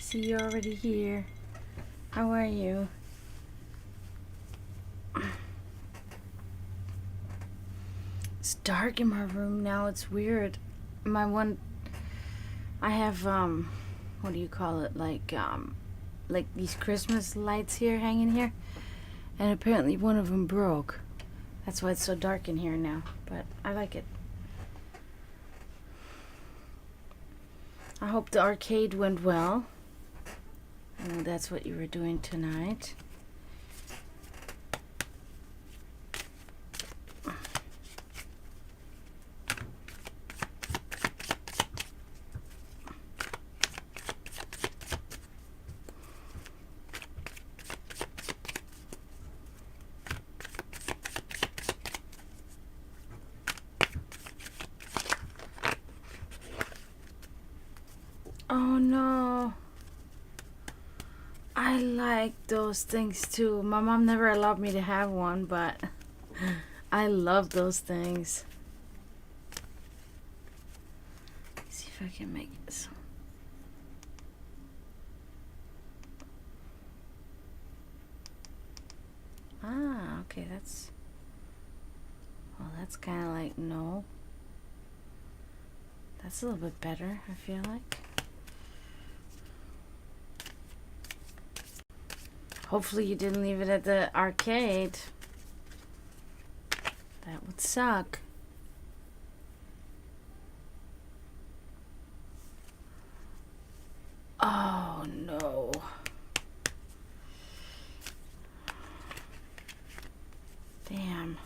see you're already here. How are you? It's dark in my room now. It's weird. I have what do you call it? Like these Christmas lights here hanging here, and apparently one of them broke. That's why it's so dark in here now. But I like it. I hope the arcade went well. I know that's what you were doing tonight. Oh no. I like those things too. My mom never allowed me to have one, but I love those things. Let's see if I can make some. Ah, okay, that's kind of like, no. That's a little bit better, I feel like. Hopefully you didn't leave it at the arcade. That would suck. Oh no. Damn.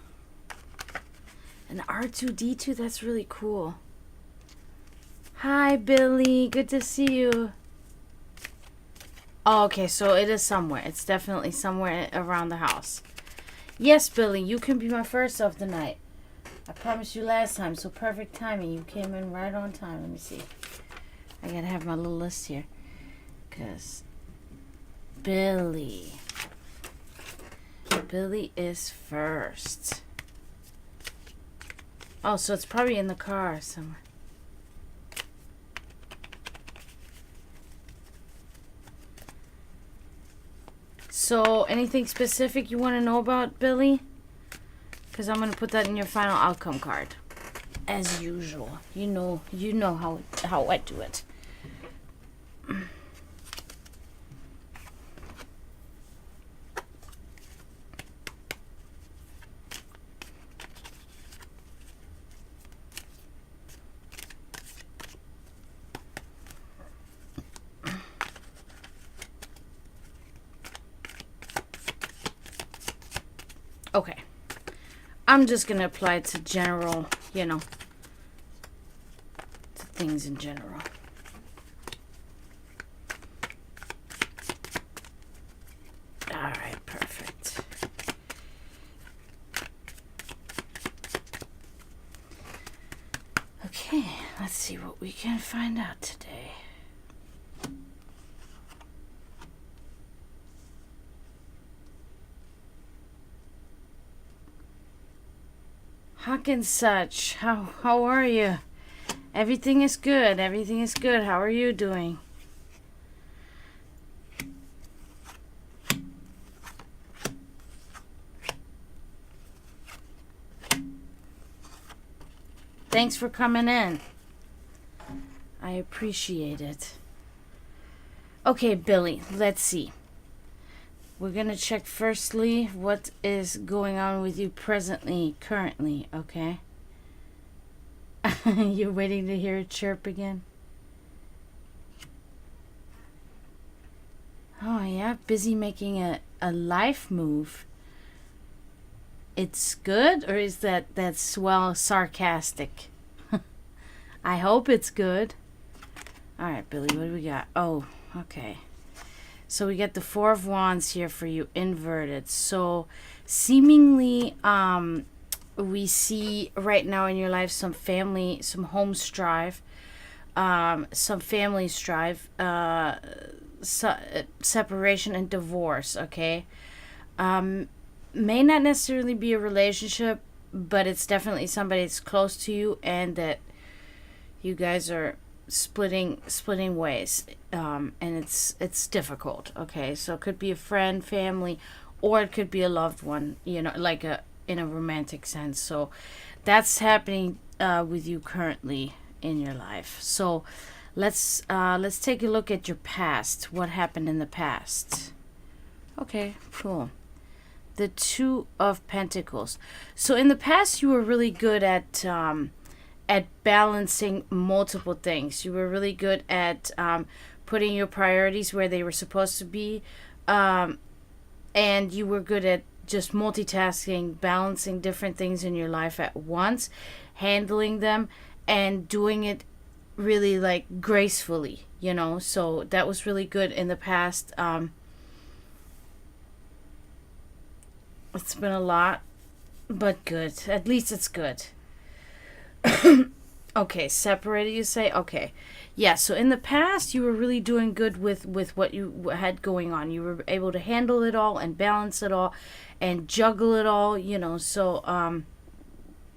An R2-D2, that's really cool. Hi Billy, good to see you. Oh, okay, so it is somewhere. It's definitely somewhere around the house. Yes, Billy, you can be my first of the night. I promised you last time, so perfect timing. You came in right on time. Let me see. I gotta have my little list here. Because Billy is first. Oh, so it's probably in the car somewhere. So, anything specific you want to know about, Billy? Because I'm going to put that in your final outcome card. As usual. You know how I do it. Okay. I'm just going to apply it to general, to things in general. All right, perfect. Okay, let's see what we can find out today. Hawkins such, how are you? Everything is good. Everything is good. How are you doing? Thanks for coming in. I appreciate it. Okay, Billy, let's see. We're going to check firstly what is going on with you currently, okay? You're waiting to hear it chirp again? Oh, yeah? Busy making a life move. It's good, or is that's sarcastic? I hope it's good. All right, Billy, what do we got? Oh, okay. So we get the Four of Wands here for you, inverted. So seemingly, we see right now in your life some home strife, some family strife, separation and divorce, okay? May not necessarily be a relationship, but it's definitely somebody that's close to you and that you guys are splitting ways, and it's difficult. Okay, so it could be a friend, family, or it could be a loved one, like in a romantic sense. So that's happening with you currently in your life. So let's take a look at your past. What happened in the past? Okay, cool. The Two of Pentacles. So in the past, you were really good at balancing multiple things. You were really good at putting your priorities where they were supposed to be, and you were good at just multitasking, balancing different things in your life at once, handling them, and doing it really like gracefully. So that was really good in the past. It's been a lot, but good. At least it's good. Okay, separated, you say? Okay. Yeah, so in the past, you were really doing good with what you had going on. You were able to handle it all and balance it all and juggle it all, So,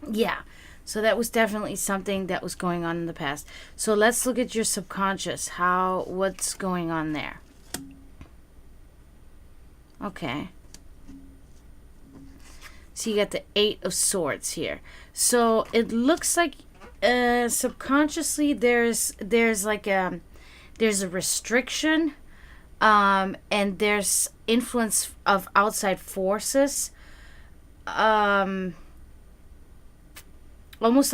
yeah. So that was definitely something that was going on in the past. So let's look at your subconscious. What's going on there? Okay. So you got the Eight of Swords here. So it looks like subconsciously there's a restriction, and there's influence of outside forces, almost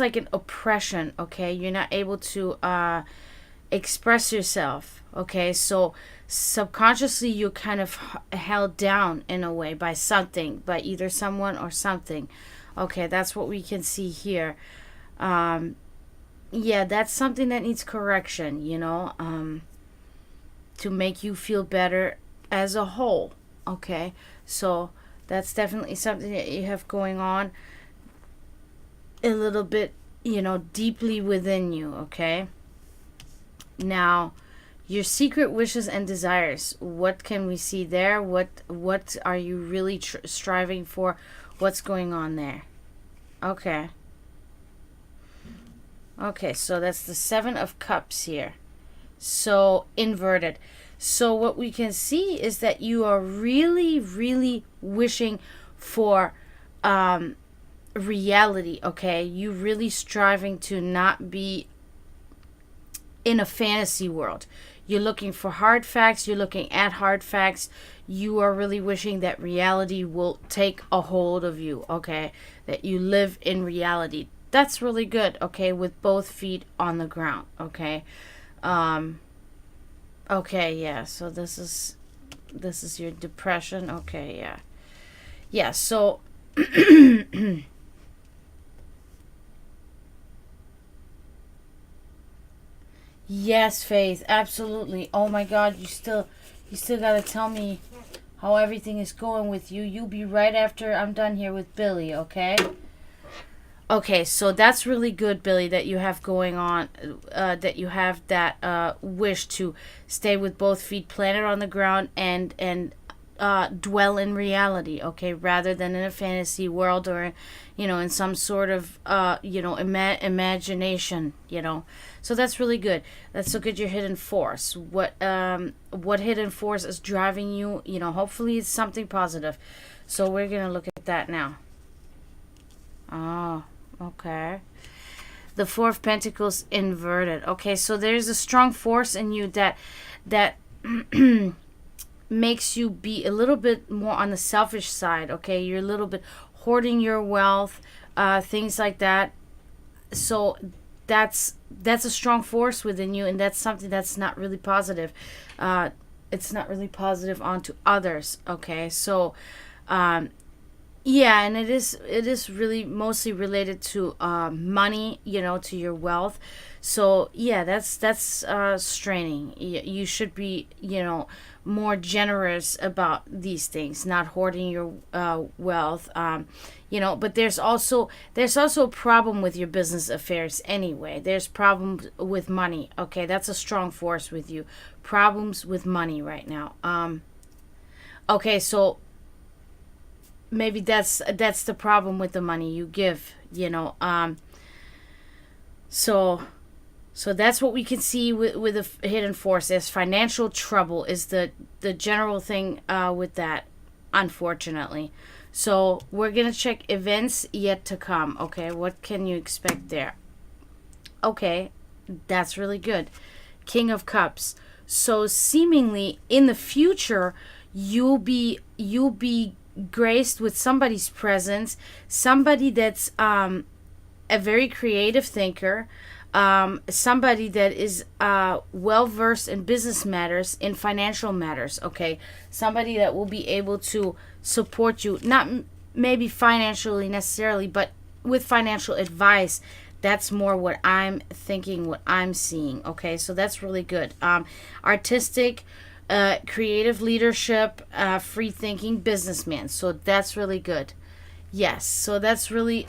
like an oppression. Okay, you're not able to express yourself. Okay, so subconsciously you're kind of held down in a way by something, by either someone or something. Okay, that's what we can see here. Yeah, that's something that needs correction, to make you feel better as a whole. Okay, so that's definitely something that you have going on a little bit, deeply within you. Okay, now your secret wishes and desires. What can we see there? What are you really striving for? What's going on there? Okay. Okay, so that's the Seven of Cups here. So inverted. So what we can see is that you are really, really wishing for reality. Okay, you really striving to not be in a fantasy world. You're looking for hard facts. You're looking at hard facts. You are really wishing that reality will take a hold of you. Okay, that you live in reality. That's really good. Okay, with both feet on the ground. Okay. Okay, yeah. So this is your depression. Okay, yeah. Yeah, so yes, Faith, absolutely. Oh my God, you still gotta tell me how everything is going with you. You'll be right after I'm done here with Billy, okay? Okay, so that's really good, Billy, that you have going on, that you have that wish to stay with both feet planted on the ground and dwell in reality, okay, rather than in a fantasy world or, in some sort of, imagination, So that's really good. Let's look at your hidden force. What hidden force is driving you? Hopefully it's something positive. So we're gonna look at that now. Oh. Okay. The Four of Pentacles inverted. Okay, so there's a strong force in you that makes you be a little bit more on the selfish side. Okay, you're a little bit hoarding your wealth, things like that. So that's a strong force within you, and that's something that's not really positive. It's not really positive onto others. Okay, so yeah, and it is really mostly related to money, to your wealth. So yeah, that's straining. You should be, more generous about these things, not hoarding your wealth. But there's also a problem with your business affairs anyway. There's problems with money. Okay, that's a strong force with you. Problems with money right now. Okay, so maybe that's the problem with the money you give, so So that's what we can see with the hidden force. As financial trouble is the general thing with that, unfortunately. So we're going to check events yet to come. Okay, what can you expect there? Okay, that's really good. King of Cups. So seemingly in the future, you'll be graced with somebody's presence, somebody that's a very creative thinker, somebody that is well versed in business matters, in financial matters. Okay, somebody that will be able to support you, not maybe financially necessarily, but with financial advice. That's more what I'm thinking, what I'm seeing. Okay, so that's really good. Artistic, creative leadership, free thinking businessman. So that's really good. Yes, so that's really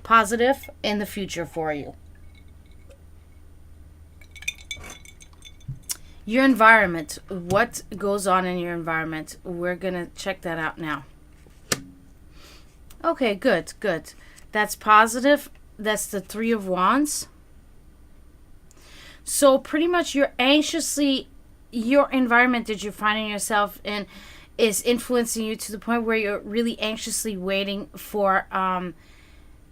positive in the future for you. Your environment. What goes on in your environment? We're going to check that out now. Okay, good, good. That's positive. That's the Three of Wands. So pretty much your environment that you're finding yourself in is influencing you to the point where you're really anxiously waiting for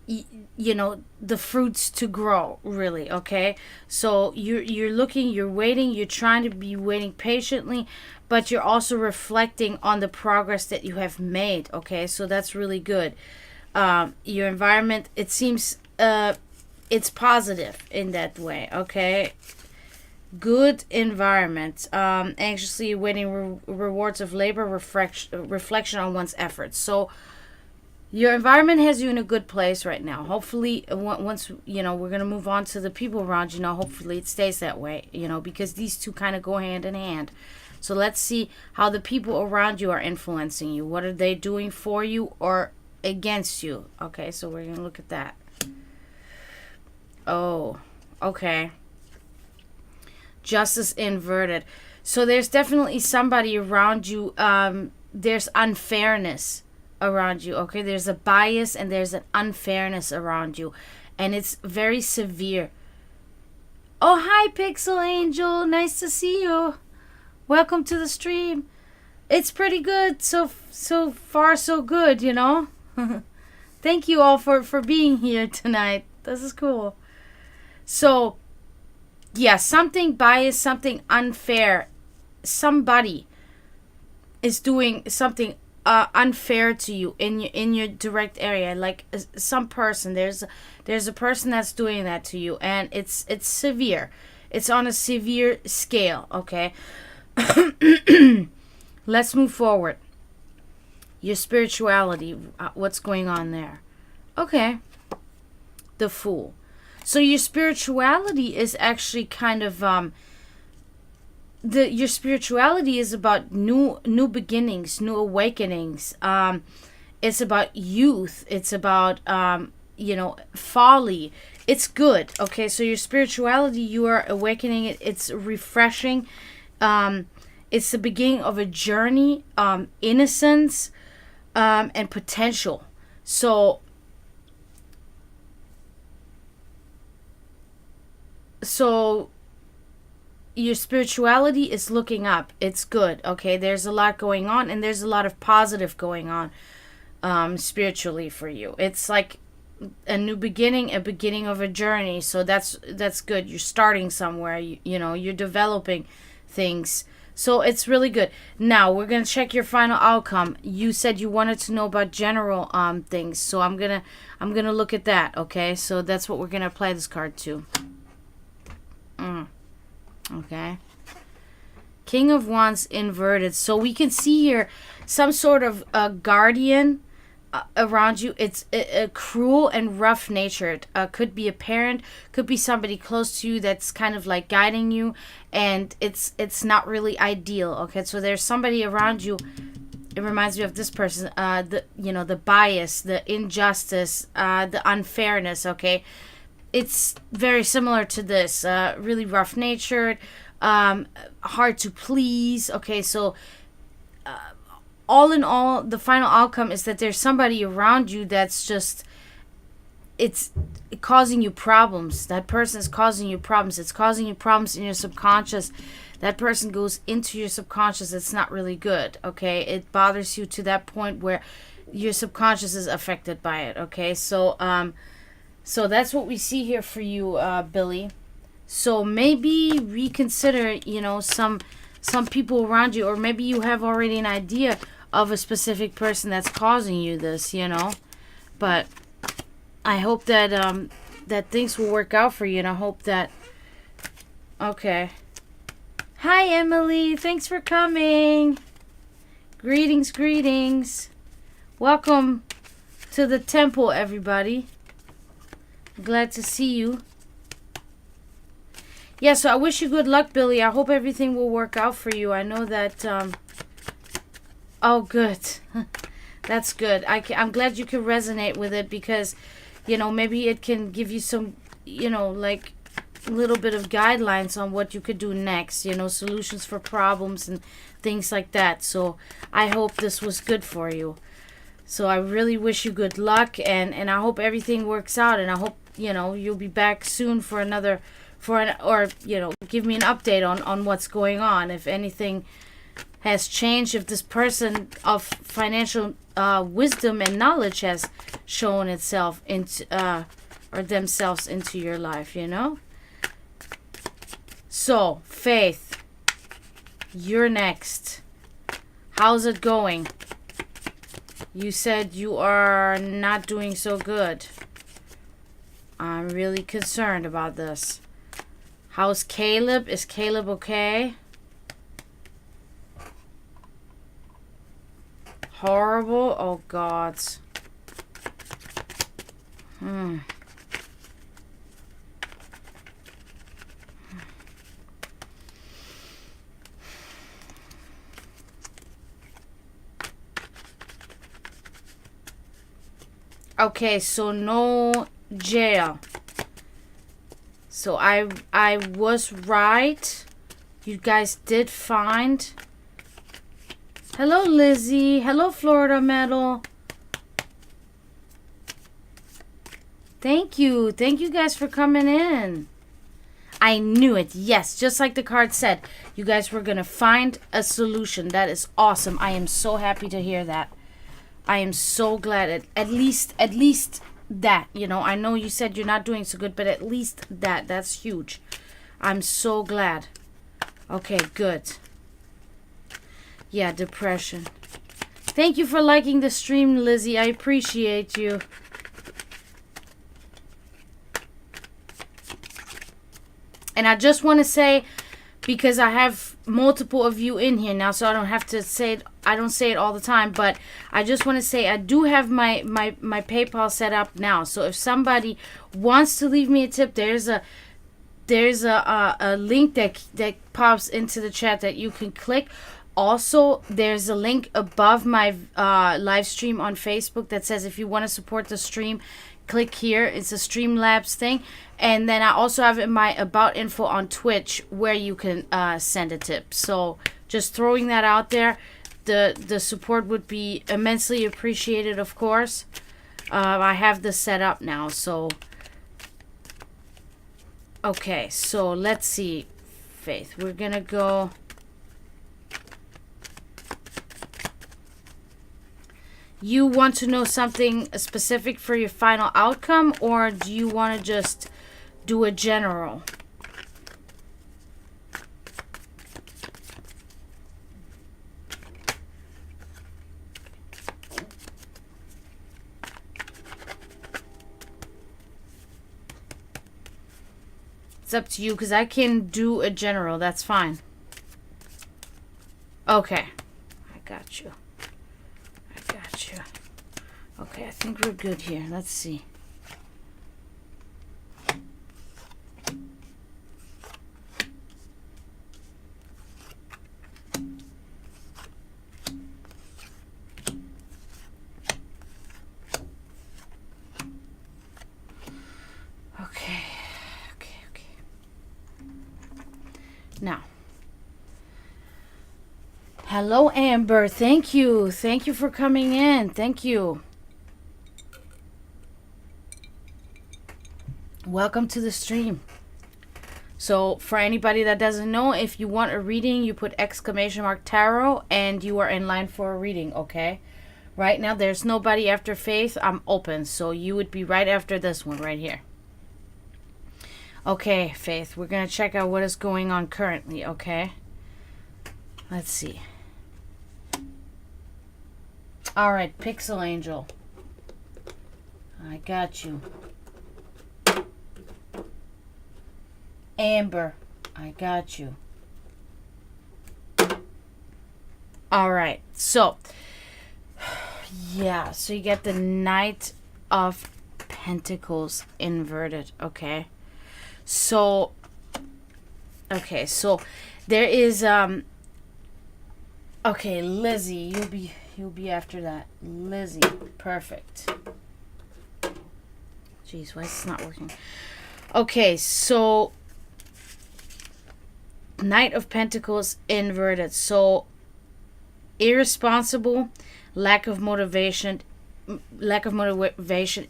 the fruits to grow, really. Okay, so you're looking, you're waiting, you're trying to be waiting patiently, but you're also reflecting on the progress that you have made. Okay, so that's really good. Your environment, it seems it's positive in that way. Okay, good environment. Anxiously awaiting rewards of labor, reflection on one's efforts. So your environment has you in a good place right now. Hopefully, once we're going to move on to the people around you. Hopefully it stays that way, because these two kind of go hand in hand. So let's see how the people around you are influencing you. What are they doing for you or against you? Okay, so we're going to look at that. Oh, okay. Justice inverted. So there's definitely somebody around you. There's unfairness around you. Okay, there's a bias and there's an unfairness around you, and it's very severe. Oh, hi, Pixel Angel. Nice to see you. Welcome to the stream. It's pretty good. So far, so good. Thank you all for being here tonight. This is cool. So, yeah, something biased, something unfair. Somebody is doing something unfair to you in your direct area. Like some person, there's a person that's doing that to you, and it's severe. It's on a severe scale. Okay. Let's move forward. Your spirituality. What's going on there? Okay. The Fool. So your spirituality is actually kind of your spirituality is about new beginnings, new awakenings. It's about youth. It's about folly. It's good. Okay, so your spirituality, you are awakening it. It's refreshing. It's the beginning of a journey, innocence, and potential. So your spirituality is looking up. It's good. Okay, there's a lot going on, and there's a lot of positive going on spiritually for you. It's like a new beginning, a beginning of a journey. So that's good. You're starting somewhere. You're developing things. So it's really good. Now we're gonna check your final outcome. You said you wanted to know about general things, so I'm gonna look at that. Okay, so that's what we're gonna apply this card to. Okay. King of Wands inverted. So we can see here some sort of guardian around you. It's a cruel and rough natured. Could be a parent, could be somebody close to you that's kind of like guiding you, and it's not really ideal. Okay, so there's somebody around you. It reminds me of this person. The bias, the injustice, the unfairness. Okay. It's very similar to this. Really rough natured, hard to please. Okay, so all in all, the final outcome is that there's somebody around you that's just it's causing you problems. That person is causing you problems. It's causing you problems in your subconscious. That person goes into your subconscious. It's not really good, okay? It bothers you to that point where your subconscious is affected by it, okay? So so that's what we see here for you, Billy. So maybe reconsider, you know, some people around you, or maybe you have already an idea of a specific person that's causing you this, you know. But I hope that that things will work out for you, and I hope that. Okay. Hi, Emily. Thanks for coming. Greetings, greetings. Welcome to the temple, everybody. Glad to see you. Yeah, so I wish you good luck, Billy. I hope everything will work out for you. I know that... Oh, good. That's good. I'm glad you can resonate with it because, you know, maybe it can give you some, you know, like a little bit of guidelines on what you could do next, you know, solutions for problems and things like that. So I hope this was good for you. So I really wish you good luck, and I hope everything works out, and I hope, you know, you'll be back soon for another, or, you know, give me an update on what's going on, if anything has changed, if this person of financial wisdom and knowledge has shown itself into, or themselves into your life, you know? So, Faith, you're next. How's it going? You said you are not doing so good. I'm really concerned about this. How's Caleb? Is Caleb okay? Horrible? Oh, God. Okay, so no jail. So I was right. You guys did find. Hello, Lizzie. Hello, Florida Metal. Thank you. Thank you guys for coming in. I knew it. Yes, just like the card said. You guys were going to find a solution. That is awesome. I am so happy to hear that. I am so glad. At least that. You know, I know you said you're not doing so good, but at least that. That's huge. I'm so glad. Okay, good. Yeah, depression. Thank you for liking the stream, Lizzie. I appreciate you. And I just want to say, because I have multiple of you in here now, so I don't have to say it. I don't say it all the time, but I just want to say I do have my PayPal set up now. So if somebody wants to leave me a tip, there's a link that pops into the chat that you can click. Also, there's a link above my live stream on Facebook that says if you want to support the stream, click here. It's a Streamlabs thing. And then I also have in my about info on Twitch where you can send a tip. So just throwing that out there. The support would be immensely appreciated, of course. I have this set up now. So, okay. So let's see, Faith. We're going to go... You want to know something specific for your final outcome, or do you want to just do a general? It's up to you, because I can do a general. That's fine. Okay. I got you. Okay, I think we're good here. Let's see. Okay. Now. Hello, Amber. Thank you. Thank you for coming in. Thank you. Welcome to the stream. So for anybody that doesn't know, if you want a reading, you put exclamation mark tarot and you are in line for a reading, okay? Right now there's nobody after Faith. I'm open, so you would be right after this one right here. Okay, Faith, we're going to check out what is going on currently, okay? Let's see. All right, Pixel Angel. I got you. Amber, I got you. All right, so yeah, so you get the Knight of Pentacles inverted, okay? So there is okay, Lizzie, you'll be after that. Lizzie, perfect. Jeez, why is this not working? Okay, so Knight of Pentacles inverted. So irresponsible, lack of motivation,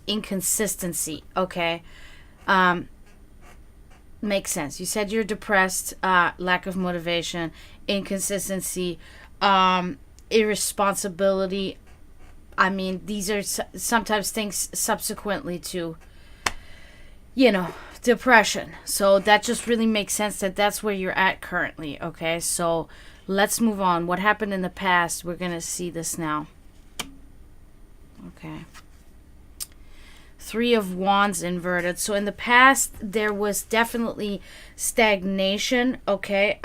inconsistency, okay? Makes sense. You said you're depressed, lack of motivation, inconsistency, irresponsibility. I mean, these are sometimes things subsequently to, depression. So that just really makes sense that that's where you're at currently, okay? So let's move on. What happened in the past? We're going to see this now. Okay. Three of Wands inverted. So in the past, there was definitely stagnation, okay?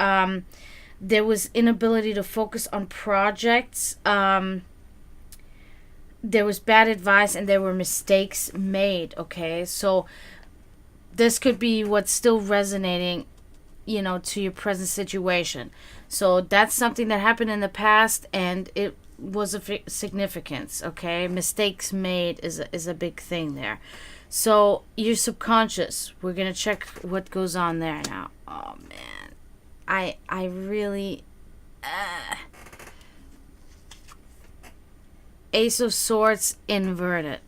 There was inability to focus on projects. There was bad advice and there were mistakes made, okay? So this could be what's still resonating, to your present situation. So that's something that happened in the past and it was of significance, okay? Mistakes made is a big thing there. So your subconscious, we're going to check what goes on there now. Oh, man. I really... Ace of Swords inverted.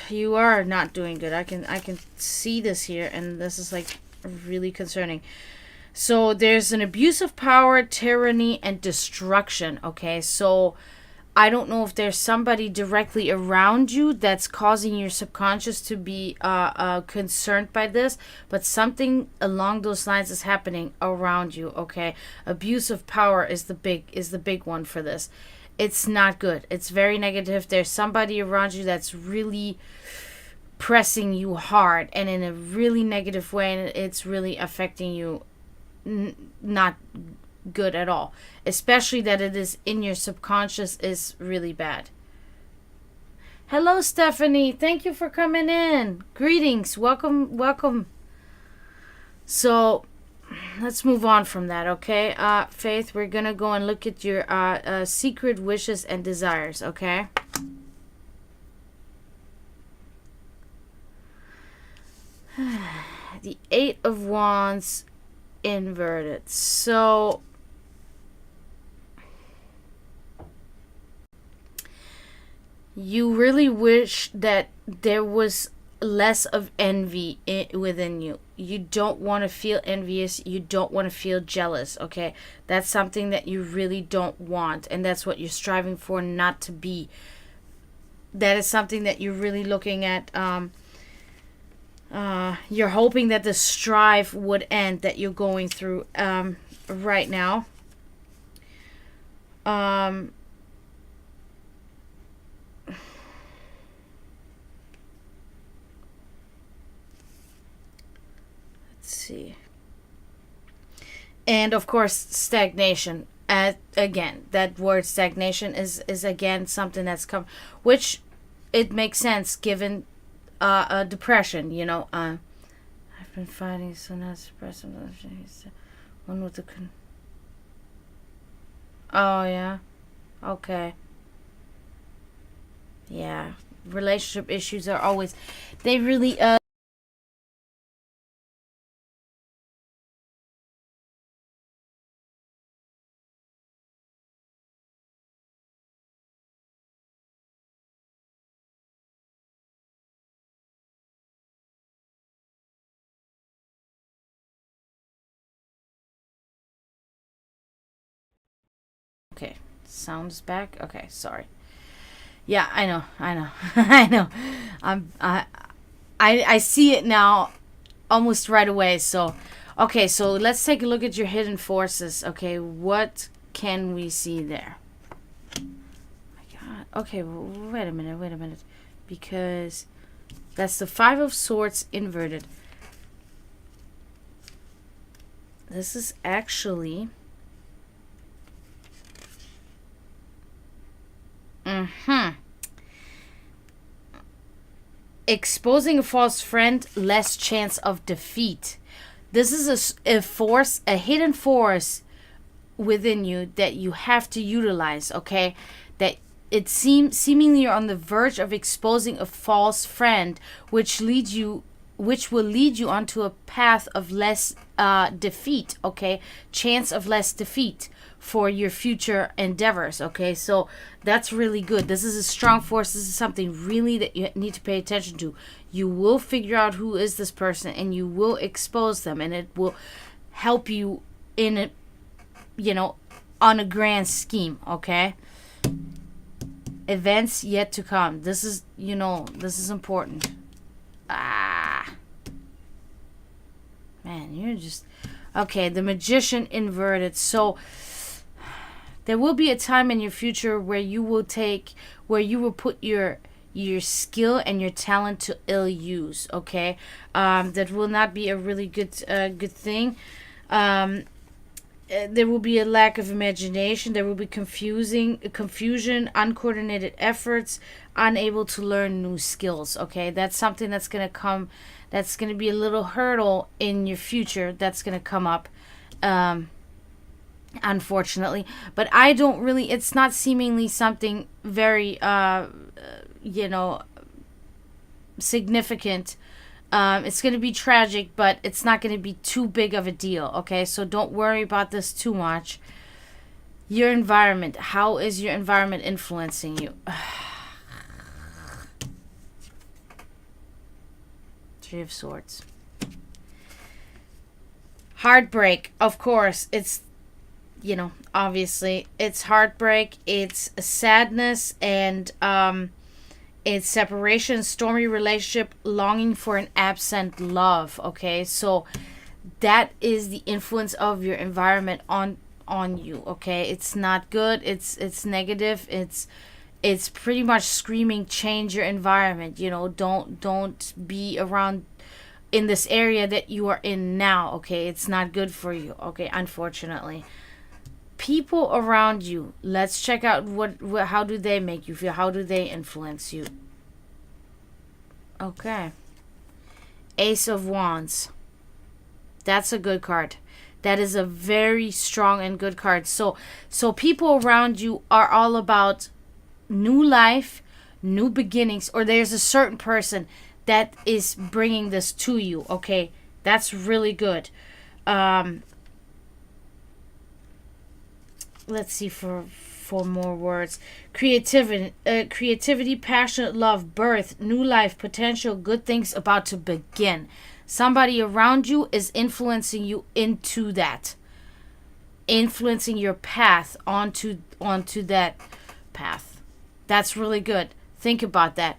You are not doing good. I can see this here, and this is like really concerning. So there's an abuse of power, tyranny, and destruction, okay? So I don't know if there's somebody directly around you that's causing your subconscious to be concerned by this, but something along those lines is happening around you, okay? Abuse of power is the big one for this. It's not good. It's very negative. There's somebody around you that's really pressing you hard and in a really negative way, and it's really affecting you not good at all. Especially that it is in your subconscious is really bad. Hello, Stephanie. Thank you for coming in. Greetings. Welcome. So let's move on from that, okay? Faith, we're gonna go and look at your secret wishes and desires, okay? The Eight of Wands inverted. So you really wish that there was less of envy within you. You don't want to feel envious. You don't want to feel jealous, okay? That's something that you really don't want, and that's what you're striving for not to be. That is something that you're really looking at. You're hoping that the strife would end that you're going through right now. See, and of course stagnation. Again, that word stagnation is again something that's come, which it makes sense given depression. I've been fighting so not suppressed. One with the oh yeah, okay, yeah. Relationship issues are always, they really Okay, sound's back. Okay, sorry. Yeah, I know. I know. I see it now almost right away. So, okay, so let's take a look at your hidden forces. Okay, what can we see there? My God. Okay, wait a minute. Because that's the Five of Swords inverted. This is actually... Exposing a false friend, less chance of defeat. This is a force, a hidden force within you that you have to utilize, okay? That it seemingly you're on the verge of exposing a false friend, which will lead you onto a path of less defeat, okay? Chance of less defeat for your future endeavors, okay? So that's really good. This is a strong force. This is something really that you need to pay attention to. You will figure out who is this person, and you will expose them, and it will help you in a, on a grand scheme, okay? Events yet to come. This is, this is important. Man, you're just... Okay, the Magician inverted. So there will be a time in your future where you will put your skill and your talent to ill use, okay? That will not be a really good thing. There will be a lack of imagination. There will be confusion, uncoordinated efforts, unable to learn new skills, okay? That's something that's going to come, that's going to be a little hurdle in your future that's going to come up, unfortunately. But I don't really, it's not seemingly something very, significant. It's going to be tragic, but it's not going to be too big of a deal, okay? So don't worry about this too much. Your environment. How is your environment influencing you? Three of Swords. Heartbreak, of course. It's, obviously, it's heartbreak. It's sadness and, it's separation, stormy relationship, longing for an absent love, okay? So that is the influence of your environment on you, okay? It's not good. It's negative. It's pretty much screaming, change your environment. Don't be around in this area that you are in now, okay? It's not good for you, okay? Unfortunately. People around you, let's check out what how do they make you feel? How do they influence you? Okay. Ace of Wands. That's a good card. That is a very strong and good card. So people around you are all about new life, new beginnings, or there's a certain person that is bringing this to you, okay? That's really good. Let's see for more words. Creativity, passionate love, birth, new life, potential, good things about to begin. Somebody around you is influencing you into that. Influencing your path onto that path. That's really good. Think about that.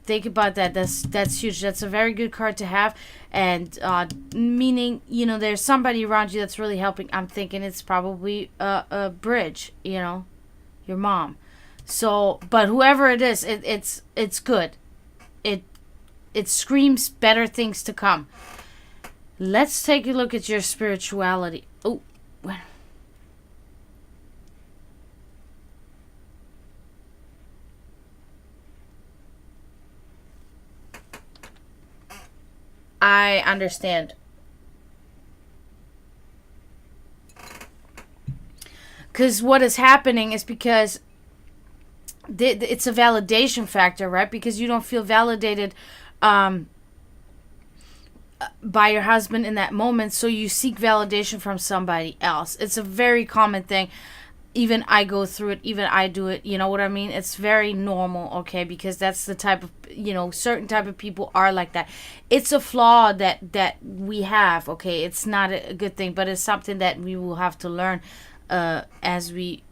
Think about that. That's huge. That's a very good card to have. And meaning, there's somebody around you that's really helping. I'm thinking it's probably a bridge, your mom. So, but whoever it is, it's good. It screams better things to come. Let's take a look at your spirituality. Oh, I understand. Because what is happening is because it's a validation factor, right? Because you don't feel validated by your husband in that moment, so you seek validation from somebody else. It's a very common thing. Even I go through it, even I do it, you know what I mean? It's very normal, okay? Because that's the type of, certain type of people are like that. It's a flaw that we have, okay? It's not a good thing, but it's something that we will have to learn as we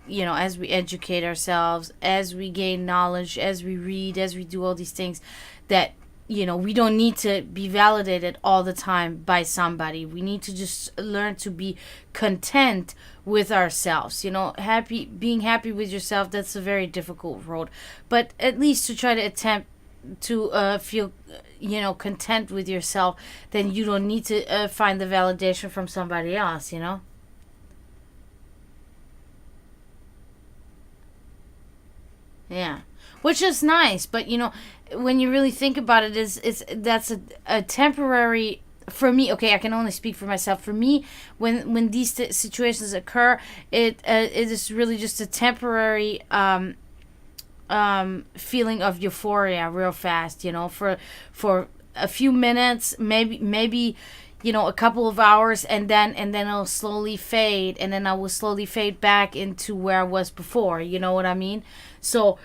as we educate ourselves, as we gain knowledge, as we read, as we do all these things, that we don't need to be validated all the time by somebody. We need to just learn to be content with ourselves. Being happy with yourself, that's a very difficult road. But at least to try to attempt to feel, content with yourself, then you don't need to find the validation from somebody else. Yeah. Which is nice, but when you really think about it, that's a temporary, for me. Okay, I can only speak for myself. For me, when these situations occur, it is really just a temporary feeling of euphoria, real fast. For a few minutes, maybe a couple of hours, and then it'll slowly fade, and then I will slowly fade back into where I was before. You know what I mean? So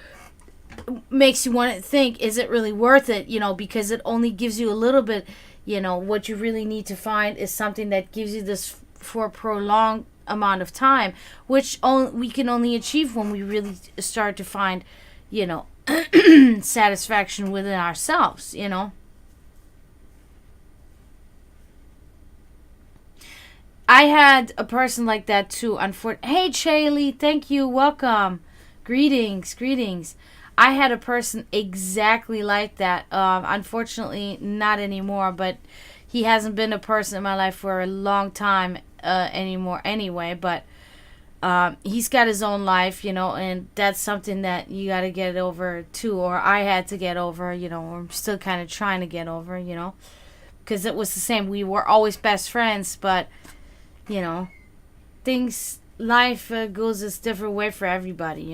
makes you want to think, is it really worth it? Because it only gives you a little bit. What you really need to find is something that gives you this for a prolonged amount of time, which we can only achieve when we really start to find satisfaction within ourselves. I had a person like that too. Hey, Shaylee, thank you, welcome, greetings. I had a person exactly like that. Unfortunately, not anymore, but he hasn't been a person in my life for a long time anymore anyway. But he's got his own life, and that's something that you got to get over too, or I had to get over, or I'm still kind of trying to get over, because it was the same. We were always best friends, but, life goes a different way for everybody.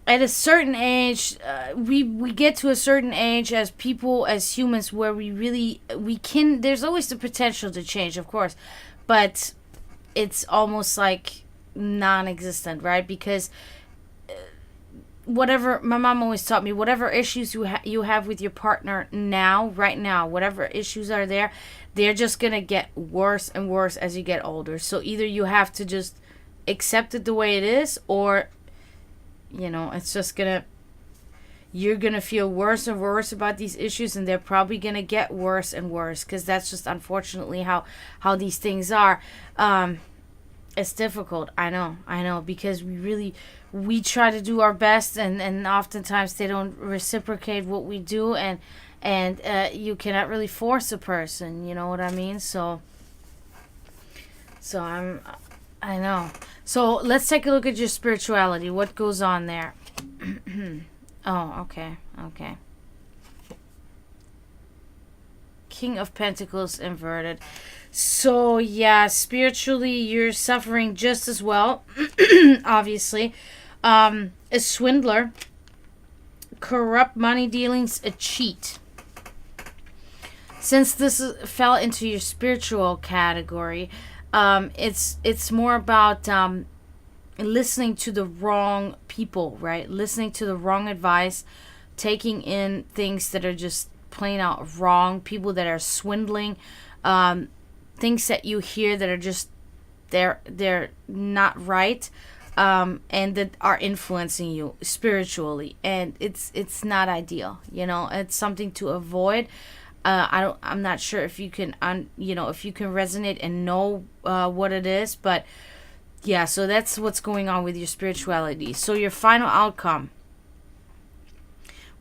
At a certain age, we get to a certain age as people, as humans, where we can, there's always the potential to change, of course, but it's almost like non-existent, right? Because whatever, my mom always taught me, whatever issues you have with your partner right now, whatever issues are there, they're just gonna get worse and worse as you get older. So either you have to just accept it the way it is, or it's just you're gonna feel worse and worse about these issues, and they're probably gonna get worse and worse, because that's just unfortunately how these things are. It's difficult, I know, because we try to do our best, and oftentimes they don't reciprocate what we do, and you cannot really force a person, you know what I mean? So I know. So let's take a look at your spirituality. What goes on there? Oh, okay. King of Pentacles inverted. So yeah, spiritually you're suffering just as well. Obviously. A swindler. Corrupt money dealings, a cheat. Since this fell into your spiritual category, it's more about listening to the wrong people, right? Listening to the wrong advice, taking in things that are just plain out wrong, people that are swindling, things that you hear that are just they're not right, and that are influencing you spiritually, and it's not ideal. It's something to avoid. I'm not sure if you can if you can resonate and know what it is, but yeah, so that's what's going on with your spirituality. So your final outcome,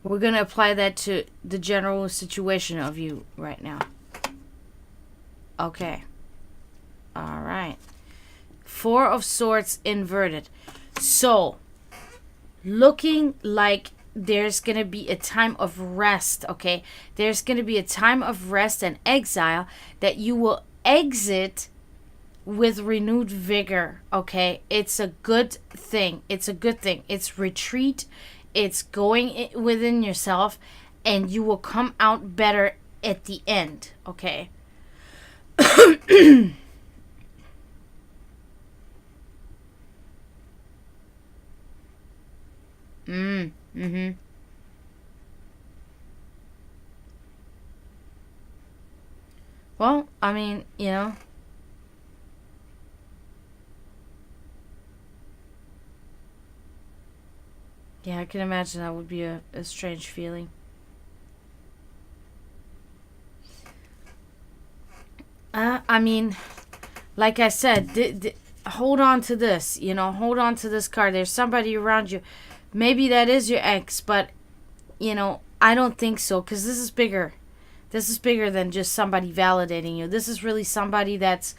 we're going to apply that to the general situation of you right now. Okay. All right. Four of Swords inverted. So looking like there's going to be a time of rest, okay? There's going to be a time of rest and exile that you will exit with renewed vigor, okay? It's a good thing. It's retreat. It's going within yourself, and you will come out better at the end, okay? Mm-hmm. Well, I mean, you know. Yeah, I can imagine that would be a strange feeling. I mean, like I said, hold on to this. You know, hold on to this card. There's somebody around you. Maybe that is your ex, but, you know, I don't think so, because this is bigger. This is bigger than just somebody validating you. This is really somebody that's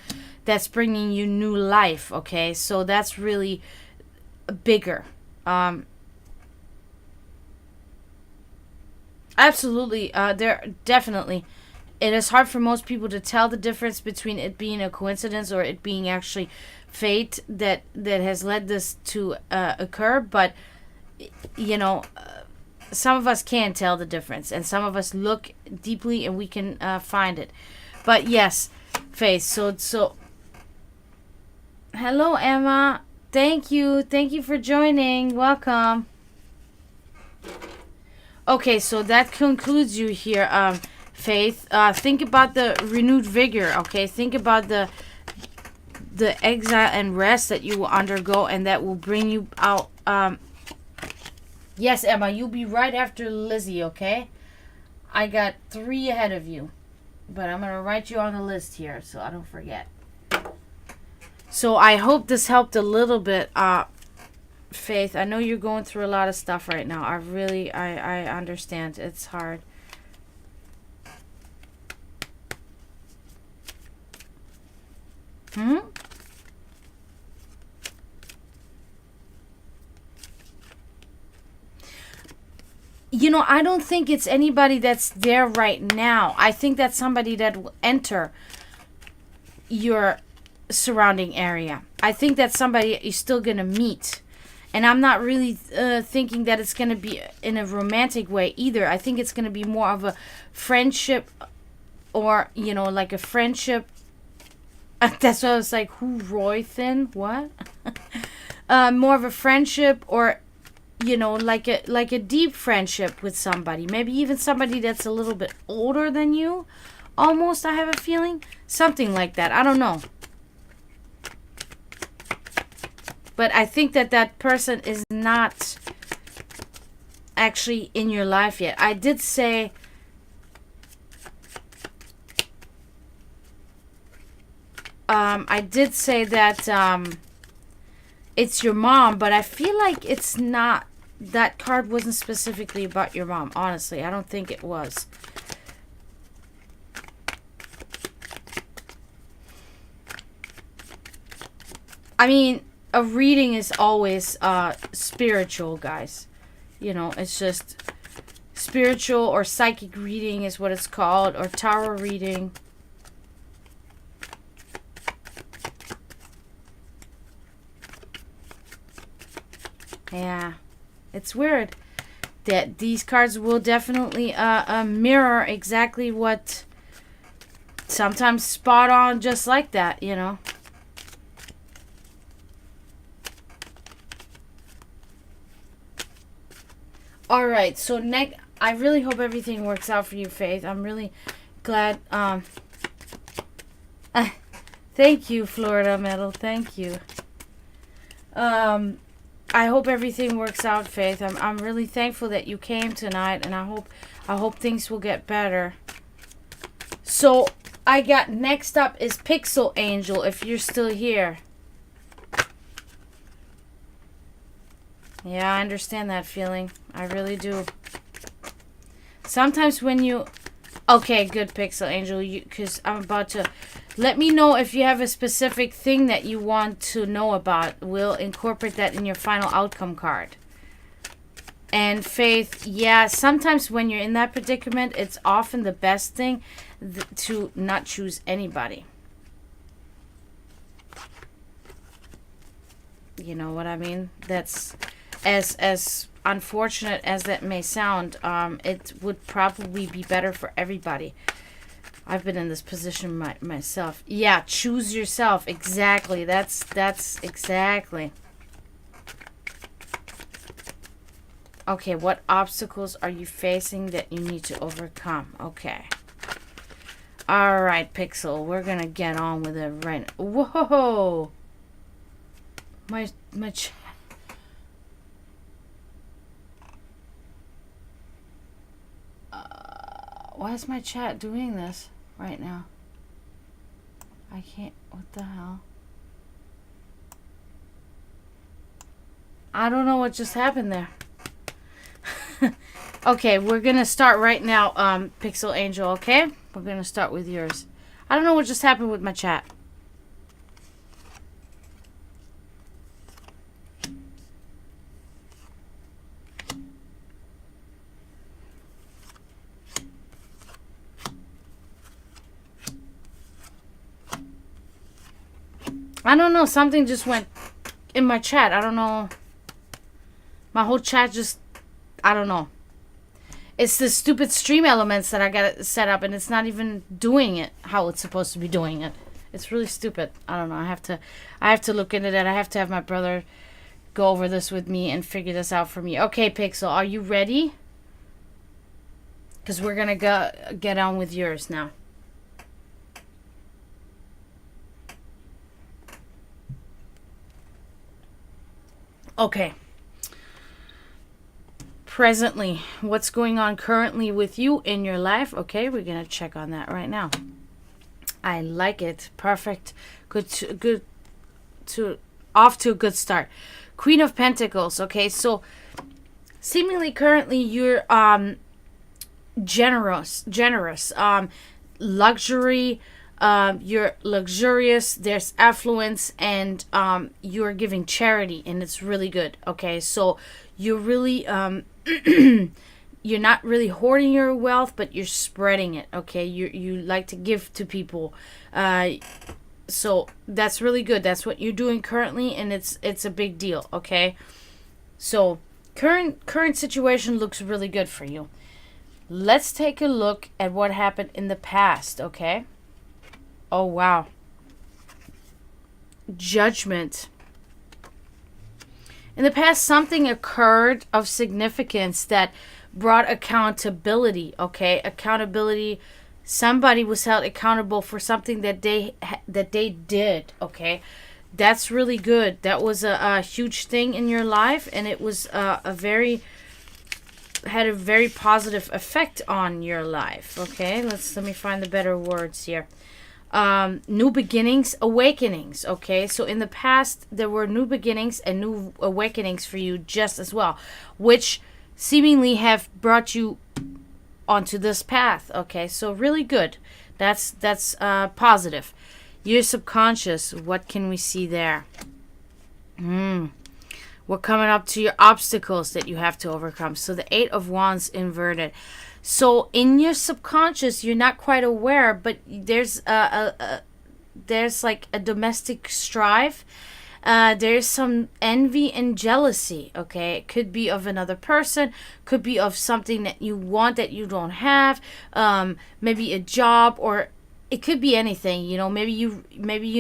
bringing you new life, okay? So that's really bigger. Absolutely. There definitely. It is hard for most people to tell the difference between it being a coincidence or it being actually fate that has led this to occur. But you know, some of us can tell the difference, and some of us look deeply and we can find it. But yes, Faith. So. Hello, Emma. Thank you for joining. Welcome. Okay, so that concludes you here, Faith. Think about the renewed vigor, okay? Think about the exile and rest that you will undergo, and that will bring you out. Yes, Emma, you'll be right after Lizzie, okay? I got 3 ahead of you, but I'm going to write you on the list here so I don't forget. So I hope this helped a little bit, Faith. I know you're going through a lot of stuff right now. I understand. It's hard. You know, I don't think it's anybody that's there right now. I think that's somebody that will enter your surrounding area. I think that's somebody you're still going to meet. And I'm not really thinking that it's going to be in a romantic way either. I think it's going to be more of a friendship, or, you know, like a friendship. That's why I was like, who, Roy Thin? What? More of a friendship, or, you know, like a deep friendship with somebody. Maybe even somebody that's a little bit older than you. Almost, I have a feeling. Something like that. I don't know. But I think that person is not actually in your life yet. I did say that it's your mom, but I feel like it's not. That card wasn't specifically about your mom. Honestly, I don't think it was. I mean, a reading is always spiritual, guys. You know, it's just spiritual, or psychic reading is what it's called, or tarot reading. Yeah, it's weird that these cards will definitely mirror exactly what, sometimes spot on, just like that, you know. All right, so next, I really hope everything works out for you, Faith. I'm really glad. Thank you, Florida Metal. Thank you. I hope everything works out, Faith. I'm really thankful that you came tonight, and I hope things will get better. So I got, next up is Pixel Angel, if you're still here. Yeah, I understand that feeling. I really do. Sometimes when you... Okay, good, Pixel Angel. Because I'm about to... Let me know if you have a specific thing that you want to know about. We'll incorporate that in your final outcome card. And Faith, yeah, sometimes when you're in that predicament, it's often the best thing to not choose anybody. You know what I mean? That's... As unfortunate as that may sound, it would probably be better for everybody. I've been in this position myself. Yeah, choose yourself. Exactly. That's exactly. Okay, what obstacles are you facing that you need to overcome? Okay. All right, Pixel. We're gonna get on with it right now. Whoa! My chat. Why is my chat doing this right now? I can't. What the hell? I don't know what just happened there. Okay, we're gonna start right now, Pixel Angel, okay? We're gonna start with yours. I don't know what just happened with my chat. I don't know, something just went in my chat. I don't know. My whole chat just, I don't know. It's the stupid stream elements that I got it set up, and it's not even doing it how it's supposed to be doing it. It's really stupid. I don't know. I have to look into that. I have to have my brother go over this with me and figure this out for me. Okay, Pixel, are you ready? Because we're gonna get on with yours now. Okay. Presently, what's going on currently with you in your life? Okay, we're gonna check on that right now. I like it. Perfect. Off to a good start. Queen of Pentacles. Okay, so seemingly currently you're generous, luxury. You're luxurious. There's affluence, and you're giving charity, and it's really good. Okay, so you're really you're not really hoarding your wealth, but you're spreading it. Okay, you like to give to people, so that's really good. That's what you're doing currently, and it's a big deal. Okay, so current situation looks really good for you. Let's take a look at what happened in the past. Okay. Oh wow. Judgment. In the past, something occurred of significance that brought accountability, okay? Accountability. Somebody was held accountable for something that they did, okay? That's really good. That was a huge thing in your life, and it was had a very positive effect on your life, okay? Let me find the better words here. New beginnings, awakenings. Okay, so in the past there were new beginnings and new awakenings for you just as well, which seemingly have brought you onto this path. Okay, so really good. That's positive. Your subconscious, what can we see there? We're coming up to your obstacles that you have to overcome. So the 8 of Wands inverted. So in your subconscious, you're not quite aware, but there's like a domestic strife. There's some envy and jealousy. Okay, it could be of another person, could be of something that you want that you don't have. Maybe a job, or it could be anything. You know, maybe you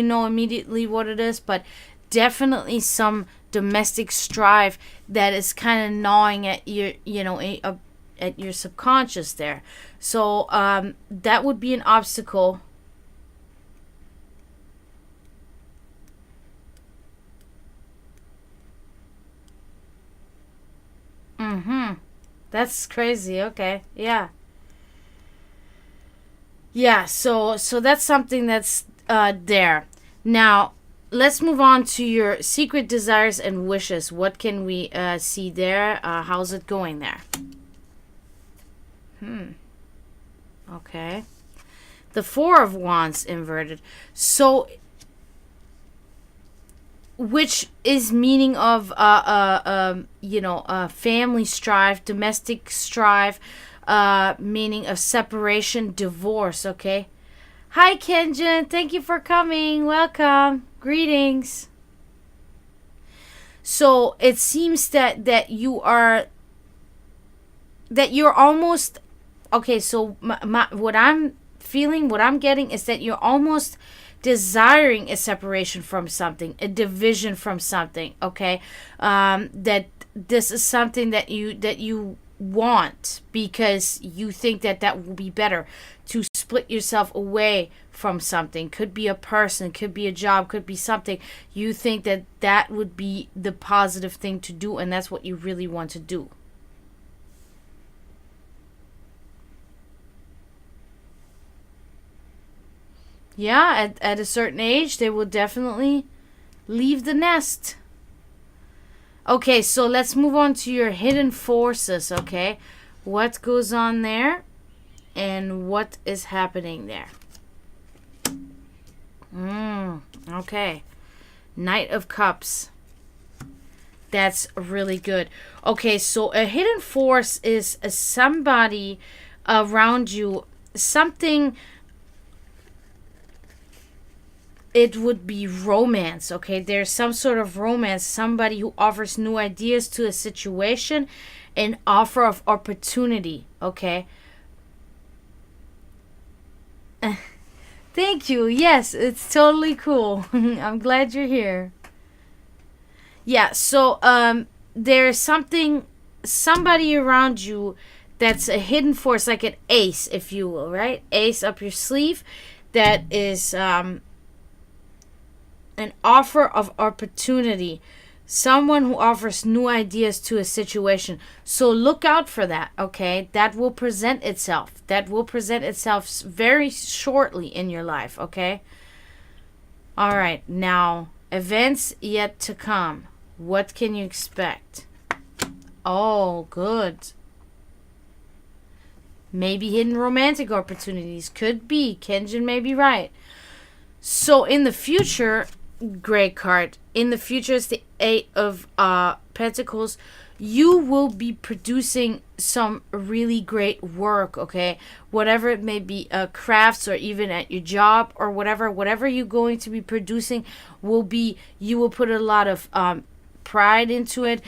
know immediately what it is, but definitely some domestic strife that is kind of gnawing at your, at your subconscious there. So that would be an obstacle. That's crazy. Okay. Yeah. Yeah, so that's something that's there. Now, let's move on to your secret desires and wishes. What can we see there? How's it going there? Okay. The 4 of Wands inverted. So, which is meaning of family strife, domestic strife, meaning of separation, divorce. Okay. Hi Kenjin, thank you for coming. Welcome. Greetings. So it seems that you're almost okay. So what I'm feeling, what I'm getting is that you're almost desiring a separation from something, a division from something. Okay, that this is something that you want because you think that will be better to split yourself away from something. Could be a person, could be a job, could be something. You think that that would be the positive thing to do, and that's what you really want to do. Yeah, at a certain age, they will definitely leave the nest. Okay, so let's move on to your hidden forces, okay? What goes on there and what is happening there? Okay. Knight of Cups. That's really good. Okay, so a hidden force is somebody around you, something. It would be romance, okay? There's some sort of romance, somebody who offers new ideas to a situation, an offer of opportunity, okay? Thank you. Yes, it's totally cool. I'm glad you're here. Yeah, so there's somebody around you that's a hidden force, like an ace, if you will, right? Ace up your sleeve, that is an offer of opportunity, someone who offers new ideas to a situation. So look out for that, okay? That will present itself. That will present itself very shortly in your life, okay? All right, now, events yet to come. What can you expect? Oh, good. Maybe hidden romantic opportunities. Could be. Kenjin may be right. So in the future, great card. In the future, it's the Eight of Pentacles. You will be producing some really great work, okay? Whatever it may be, crafts, or even at your job, or whatever you're going to be producing will be, you will put a lot of pride into it.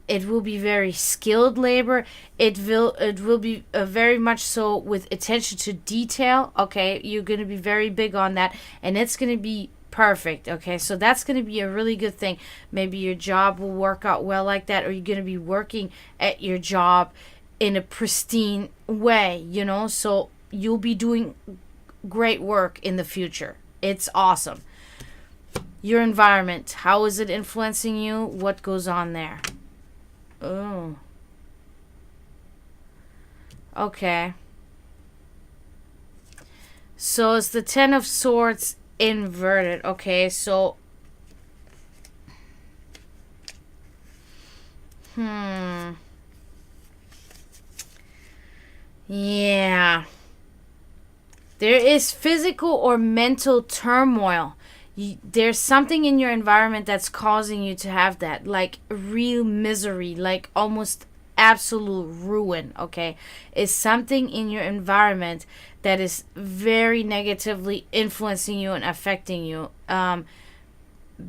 It will be very skilled labor. It will be very much so with attention to detail, okay? You're going to be very big on that, and it's going to be perfect, okay? So that's going to be a really good thing. Maybe your job will work out well like that, or you're going to be working at your job in a pristine way, you know? So you'll be doing great work in the future. It's awesome. Your environment, how is it influencing you? What goes on there? Oh. Okay. So it's the Ten of Swords inverted. Okay, so yeah. There is physical or mental turmoil. There's something in your environment that's causing you to have that, like real misery, like almost absolute ruin, okay? Is something in your environment that is very negatively influencing you and affecting you.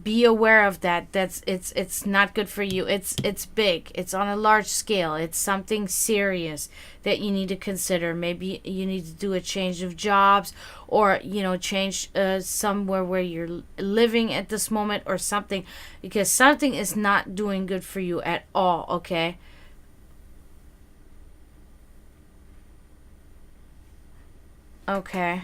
Be aware of that. It's not good for you. It's big. It's on a large scale. It's something serious that you need to consider. Maybe you need to do a change of jobs, or change somewhere where you're living at this moment, or something, because something is not doing good for you at all, okay? Okay.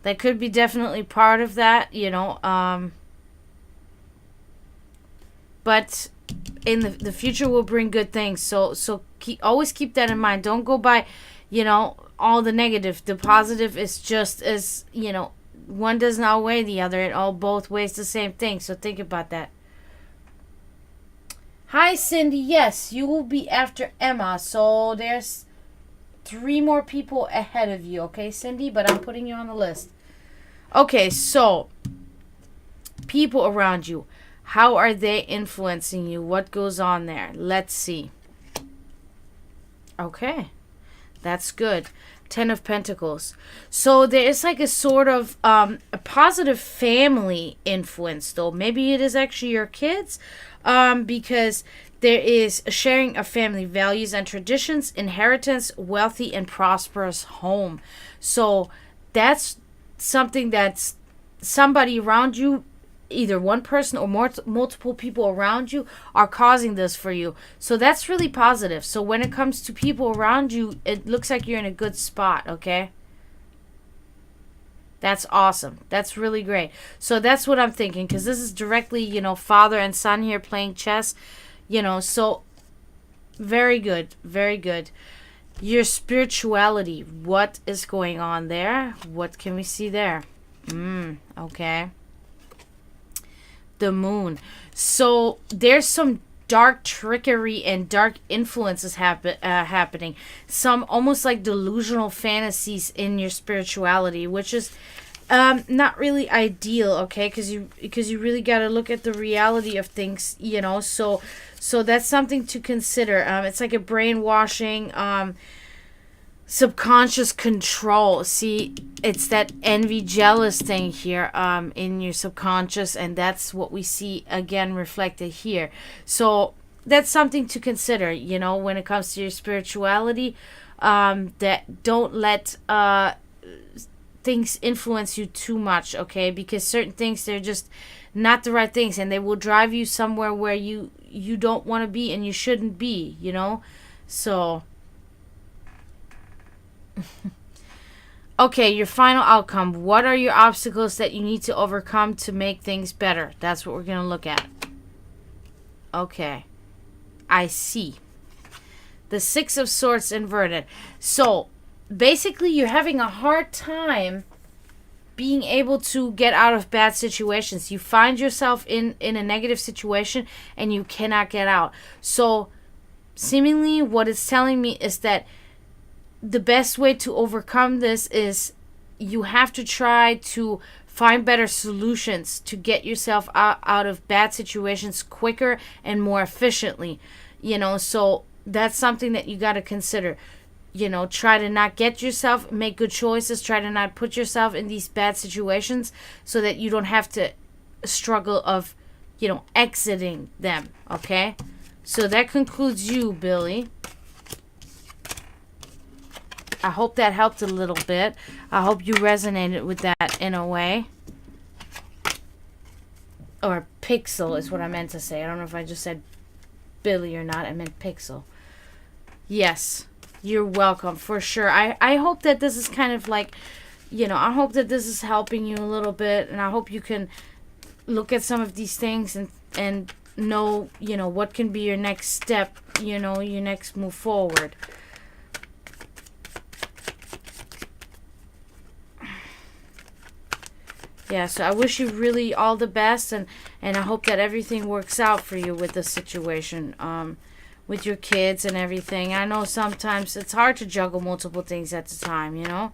That could be definitely part of that, but in the future will bring good things. So always keep that in mind. Don't go by, all the negative. The positive is just as, one doesn't outweigh the other. It all both ways the same thing. So think about that. Hi, Cindy. Yes, you will be after Emma. So there's 3 more people ahead of you, okay, Cindy? But I'm putting you on the list. Okay, so people around you, how are they influencing you? What goes on there? Let's see. Okay, that's good. 10 of Pentacles. So there is like a sort of a positive family influence, though. Maybe it is actually your kids, because there is a sharing of family values and traditions, inheritance, wealthy and prosperous home. So that's something that's somebody around you either one person or multiple people around you are causing this for you. So that's really positive. So when it comes to people around you, it looks like you're in a good spot, okay? That's awesome. That's really great. So that's what I'm thinking, because this is directly, you know, father and son here playing chess, you know, so very good. Very good. Your spirituality, what is going on there? What can we see there? Okay. The moon. So there's some dark trickery and dark influences happening. Some almost like delusional fantasies in your spirituality, which is not really ideal, okay? Because you really got to look at the reality of things, you know. So that's something to consider. It's like a brainwashing, subconscious control. See, it's that envy, jealous thing here in your subconscious, and that's what we see again reflected here. So that's something to consider, you know, when it comes to your spirituality. That don't let things influence you too much, okay? Because certain things, they're just not the right things, and they will drive you somewhere where you don't want to be and you shouldn't be, you know. So okay, your final outcome. What are your obstacles that you need to overcome to make things better? That's what we're going to look at. Okay. I see. The Six of Swords inverted. So, basically, you're having a hard time being able to get out of bad situations. You find yourself in a negative situation and you cannot get out. So, seemingly, what it's telling me is that the best way to overcome this is you have to try to find better solutions to get yourself out of bad situations quicker and more efficiently, you know. So that's something that you got to consider, you know. Try to not get yourself, make good choices, try to not put yourself in these bad situations so that you don't have to struggle of, you know, exiting them, okay? So that concludes you, Billy. I hope that helped a little bit. I hope you resonated with that in a way. Or Pixel is what I meant to say. I don't know if I just said Billy or not. I meant Pixel. Yes, you're welcome, for sure. I hope that this is kind of like, you know, I hope that this is helping you a little bit. And I hope you can look at some of these things and know, you know, what can be your next step, you know, your next move forward. Yeah, so I wish you really all the best, and I hope that everything works out for you with the situation, with your kids and everything. I know sometimes it's hard to juggle multiple things at the time, you know,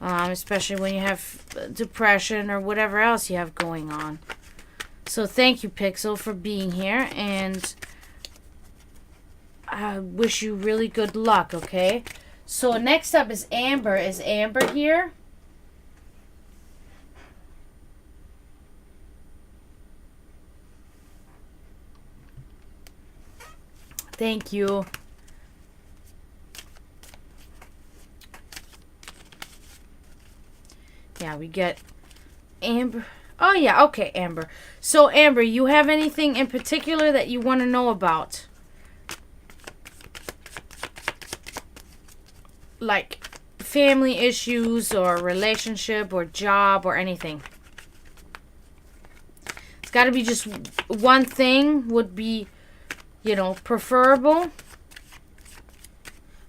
especially when you have depression or whatever else you have going on. So thank you, Pixel, for being here, and I wish you really good luck, okay? So next up is Amber. Is Amber here? Thank you. Yeah, we get Amber. Oh, yeah. Okay, Amber. So, Amber, you have anything in particular that you want to know about? Like family issues or relationship or job or anything? It's got to be just one thing would be, you know, preferable.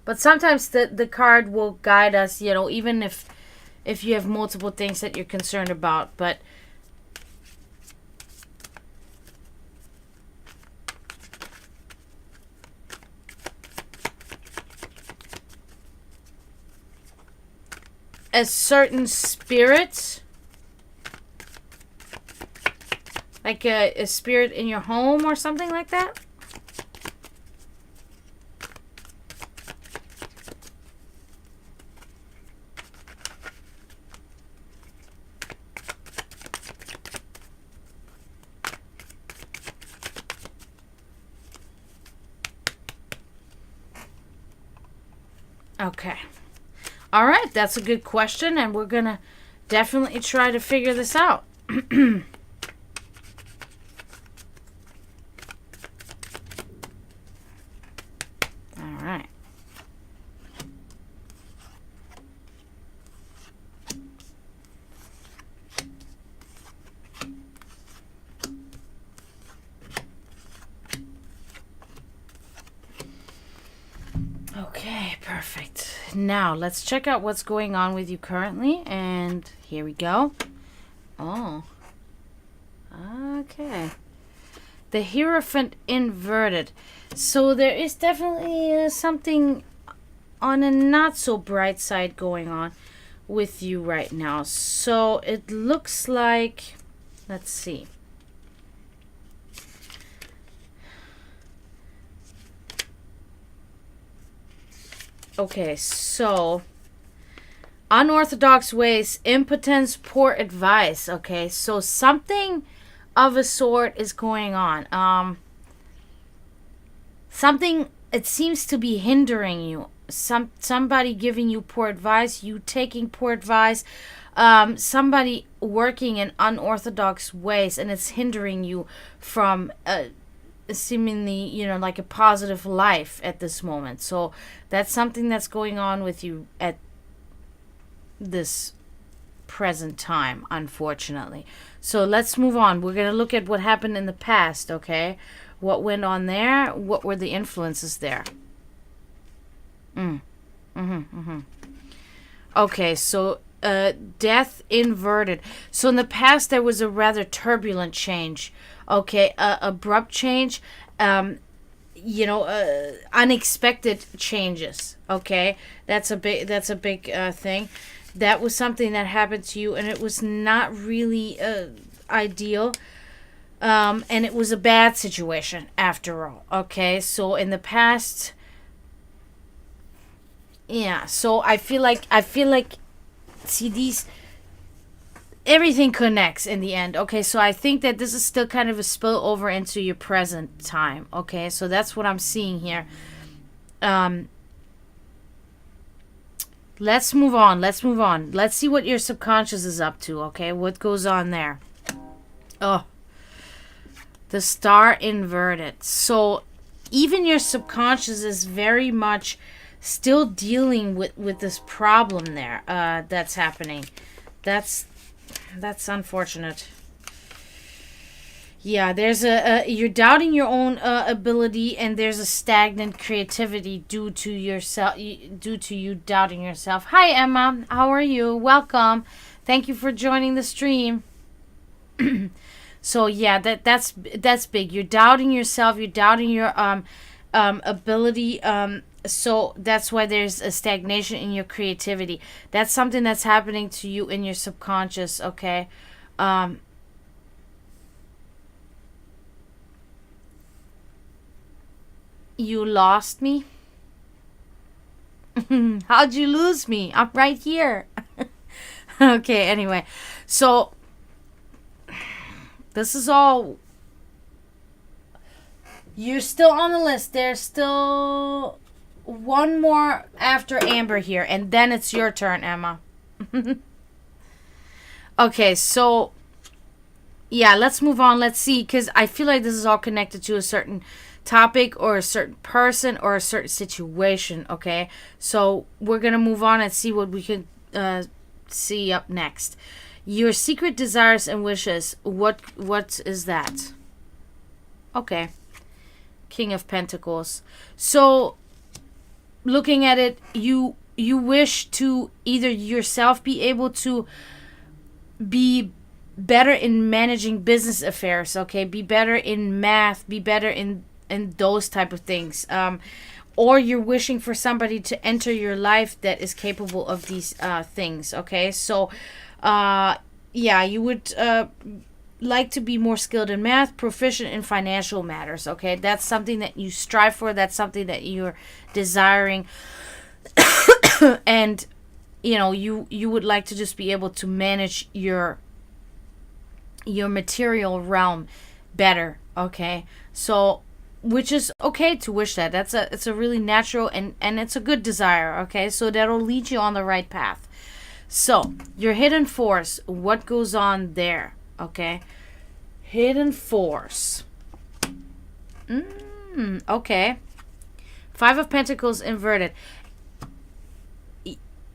But sometimes the card will guide us, you know, even if you have multiple things that you're concerned about. But a certain spirit, like a spirit in your home or something like that. Okay. All right, that's a good question, and we're going to definitely try to figure this out. now let's check out what's going on with you currently. And here we go. Oh. Okay. The Hierophant inverted. So there is definitely something on a not so bright side going on with you right now. So it looks like, let's see. Okay, so unorthodox ways, impotence, poor advice. Okay, so something of a sort is going on. Something, it seems to be hindering you. Somebody giving you poor advice, you taking poor advice, somebody working in unorthodox ways, and it's hindering you from seemingly, like a positive life at this moment. So that's something that's going on with you at this present time, unfortunately. So let's move on. We're going to look at what happened in the past, okay? What went on there? What were the influences there? Okay, so death inverted. So in the past, there was a rather turbulent change. Okay, abrupt change, unexpected changes. Okay, that's a big thing. That was something that happened to you, and it was not really ideal. And it was a bad situation after all. Okay, so in the past, yeah. So I feel like, see, these, everything connects in the end. Okay, so I think that this is still kind of a spill over into your present time. Okay, so that's what I'm seeing here. Let's move on. Let's see what your subconscious is up to. Okay, what goes on there? Oh, the Star inverted. So even your subconscious is very much still dealing with this problem there that's happening. That's unfortunate. Yeah, there's you're doubting your own ability, and there's a stagnant creativity due to you doubting yourself. Hi Emma, how are you? Welcome. Thank you for joining the stream. So yeah, that's big. You're doubting yourself, you're doubting your ability, so that's why there's a stagnation in your creativity. That's something that's happening to you in your subconscious, okay? You lost me? How'd you lose me? I'm right here. Okay, anyway. So, this is all... You're still on the list. There's still one more after Amber here, and then it's your turn, Emma. Okay, so... Yeah, let's move on. Let's see, because I feel like this is all connected to a certain topic or a certain person or a certain situation, okay? So we're going to move on and see what we can see up next. Your secret desires and wishes. What is that? Okay. King of Pentacles. So looking at it, you wish to either yourself be able to be better in managing business affairs, okay? Be better in math, be better in those type of things, or you're wishing for somebody to enter your life that is capable of these things, okay? So yeah, you would like to be more skilled in math, proficient in financial matters, okay? That's something that you strive for, that's something that you're desiring. And you would like to just be able to manage your material realm better, okay? So, which is okay to wish that. It's a really natural and it's a good desire, okay? So that'll lead you on the right path. So, your hidden force, what goes on there, okay? Hidden force. Okay. Five of Pentacles inverted.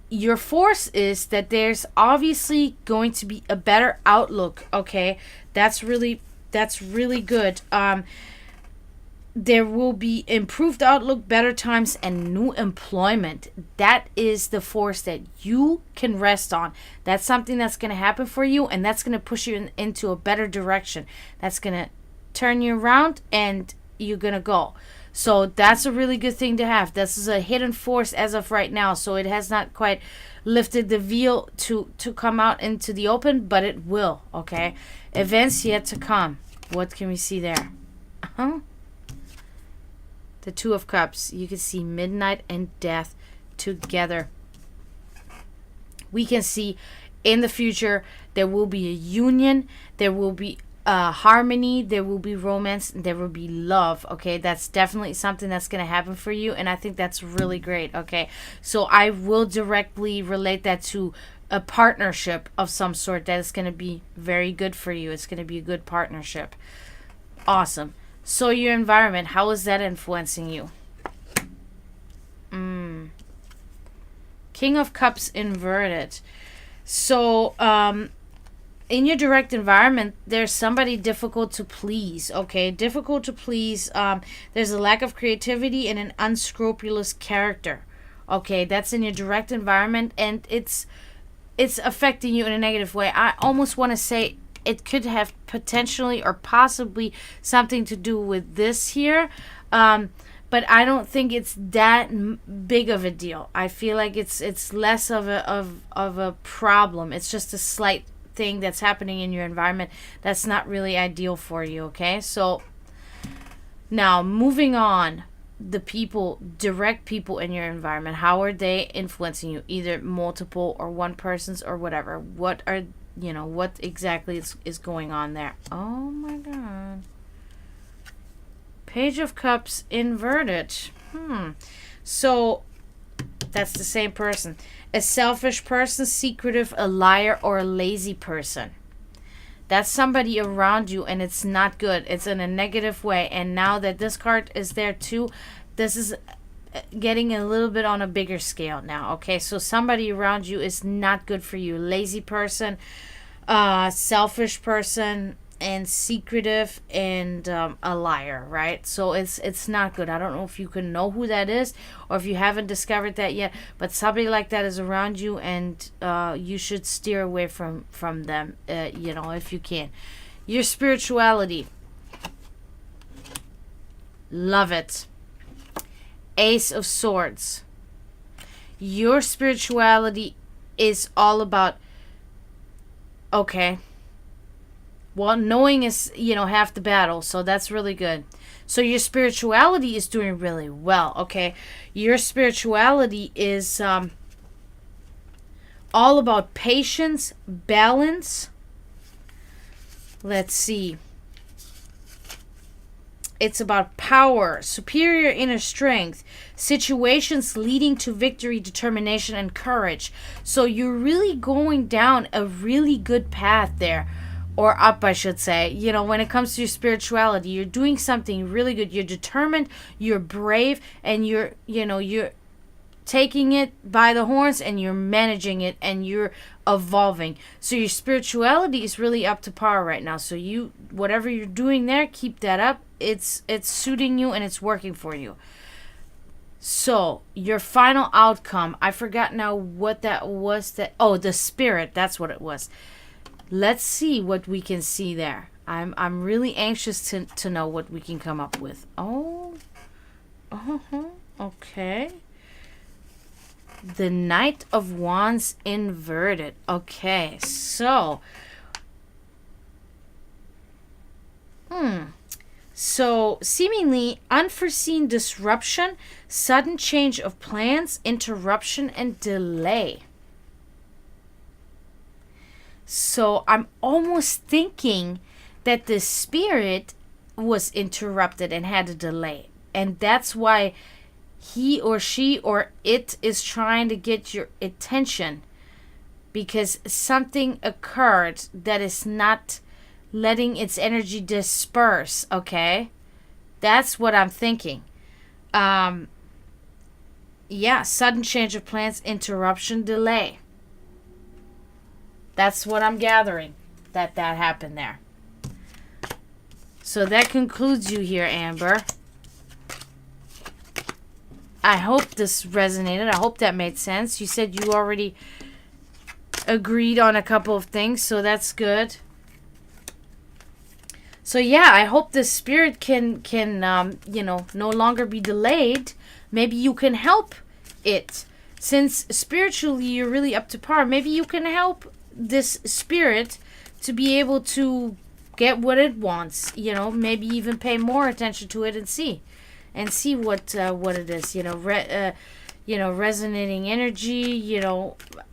Your force is that there's obviously going to be a better outlook, okay? That's really good. there will be improved outlook, better times, and new employment. That is the force that you can rest on. That's something that's going to happen for you, and that's going to push you into a better direction. That's going to turn you around, and you're going to go. So that's a really good thing to have. This is a hidden force as of right now, so it has not quite lifted the veil to come out into the open, but it will, okay? Events yet to come. What can we see there? The Two of Cups. You can see midnight and death together. We can see in the future there will be a union, there will be harmony, there will be romance, and there will be love. Okay, that's definitely something that's going to happen for you, and I think that's really great. Okay, so I will directly relate that to a partnership of some sort that is going to be very good for you. It's going to be a good partnership. Awesome. So your environment, how is that influencing you? King of Cups inverted. So, in your direct environment, there's somebody difficult to please, okay? Difficult to please. There's a lack of creativity and an unscrupulous character, okay? That's in your direct environment, and it's affecting you in a negative way. I almost want to say it could have potentially or possibly something to do with this here, but I don't think it's that big of a deal. I feel like it's less of a problem. It's just a slight thing that's happening in your environment that's not really ideal for you. Okay, so now moving on, the people, direct people in your environment, how are they influencing you? Either multiple or one person's or whatever. What are what exactly is going on there? Oh my god. Page of Cups inverted. So that's the same person. A selfish person, secretive, a liar, or a lazy person. That's somebody around you, and it's not good. It's in a negative way. And now that this card is there too, this is getting a little bit on a bigger scale now. Okay, so somebody around you is not good for you. Lazy person, selfish person, and secretive, and a liar, right? So it's not good. I don't know if you can know who that is, or if you haven't discovered that yet, but somebody like that is around you, and you should steer away from them, if you can. Your spirituality, love it. Ace of Swords. Your spirituality is all about, okay, well, knowing is, half the battle, so that's really good. So your spirituality is doing really well, okay? Your spirituality is all about patience, balance. Let's see. It's about power, superior inner strength, situations leading to victory, determination, and courage. So you're really going down a really good path there. Or up, I should say. When it comes to your spirituality, you're doing something really good. You're determined, you're brave, and you're taking it by the horns, and you're managing it, and you're evolving. So your spirituality is really up to par right now. So whatever you're doing there, keep that up. It's suiting you, and it's working for you. So your final outcome, I forgot now what that was. The Spirit, that's what it was. Let's see what we can see there. I'm really anxious to know what we can come up with. Okay. The Knight of Wands inverted. Okay, so So, seemingly unforeseen disruption, sudden change of plans, interruption, and delay. So, I'm almost thinking that the Spirit was interrupted and had a delay. And that's why he or she or it is trying to get your attention. Because something occurred that is not letting its energy disperse, okay? That's what I'm thinking. Sudden change of plans, interruption, delay. That's what I'm gathering that happened there. So that concludes you here, Amber. I hope this resonated. I hope that made sense. You said you already agreed on a couple of things, so that's good. So yeah, I hope the spirit can no longer be delayed. Maybe you can help it. Since spiritually you're really up to par, maybe you can help this spirit to be able to get what it wants. Maybe even pay more attention to it and see what it is. Resonating energy.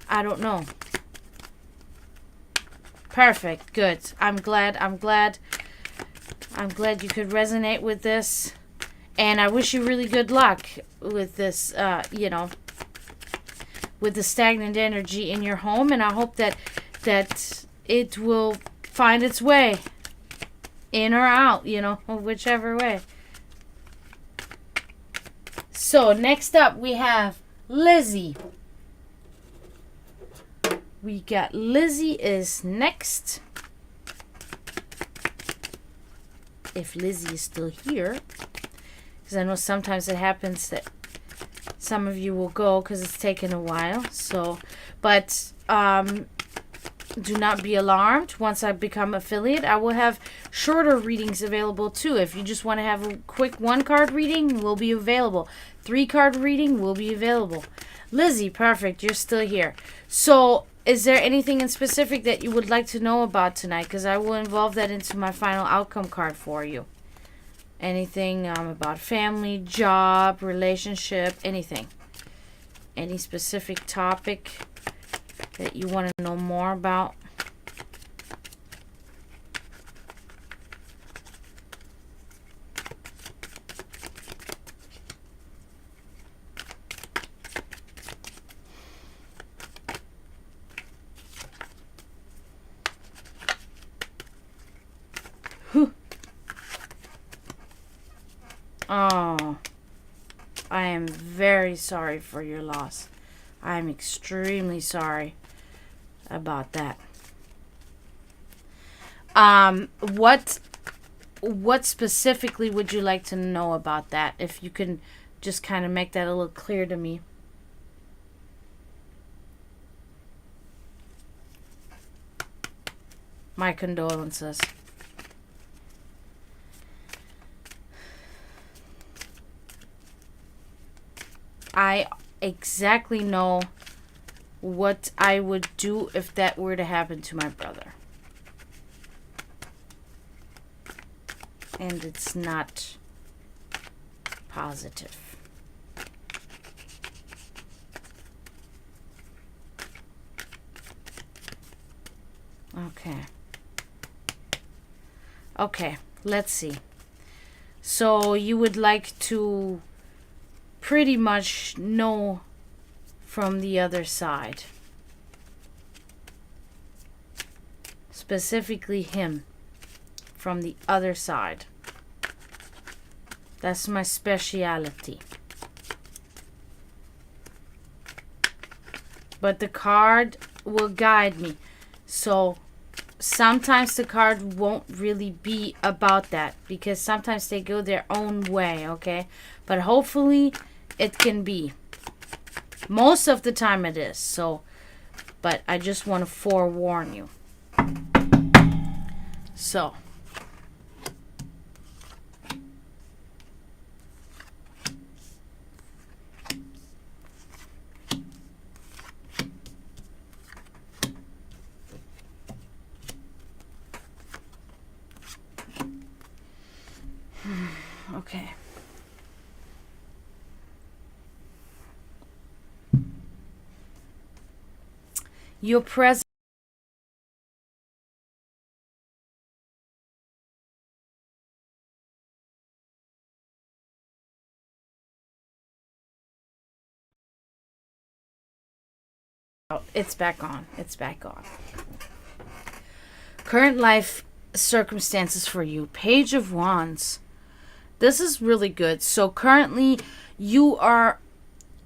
I don't know. Perfect. Good. I'm glad you could resonate with this. And I wish you really good luck with this, with the stagnant energy in your home. And I hope that it will find its way in or out, whichever way. So next up we have Lizzie. We got Lizzie is next. If Lizzie is still here. Because I know sometimes it happens that some of you will go because it's taken a while. So, but do not be alarmed. Once I become affiliate, I will have shorter readings available too. If you just want to have a quick 1-card reading, will be available. 3-card reading will be available. Lizzie, perfect. You're still here. So, is there anything in specific that you would like to know about tonight? Because I will involve that into my final outcome card for you. Anything about family, job, relationship, anything. Any specific topic that you want to know more about? Oh, I am very sorry for your loss. I am extremely sorry about that. What specifically would you like to know about that? If you can just kind of make that a little clear to me. My condolences. I exactly know what I would do if that were to happen to my brother. And it's not positive. Okay, let's see. So you would like to pretty much know from the other side. Specifically him. From the other side. That's my speciality. But the card will guide me. So sometimes the card won't really be about that. Because sometimes they go their own way, okay? But hopefully it can be. Most of the time it is. So, but I just want to forewarn you. So. Okay. Your presence. Oh, it's back on. It's back on. Current life circumstances for you. Page of Wands. This is really good. So currently you are,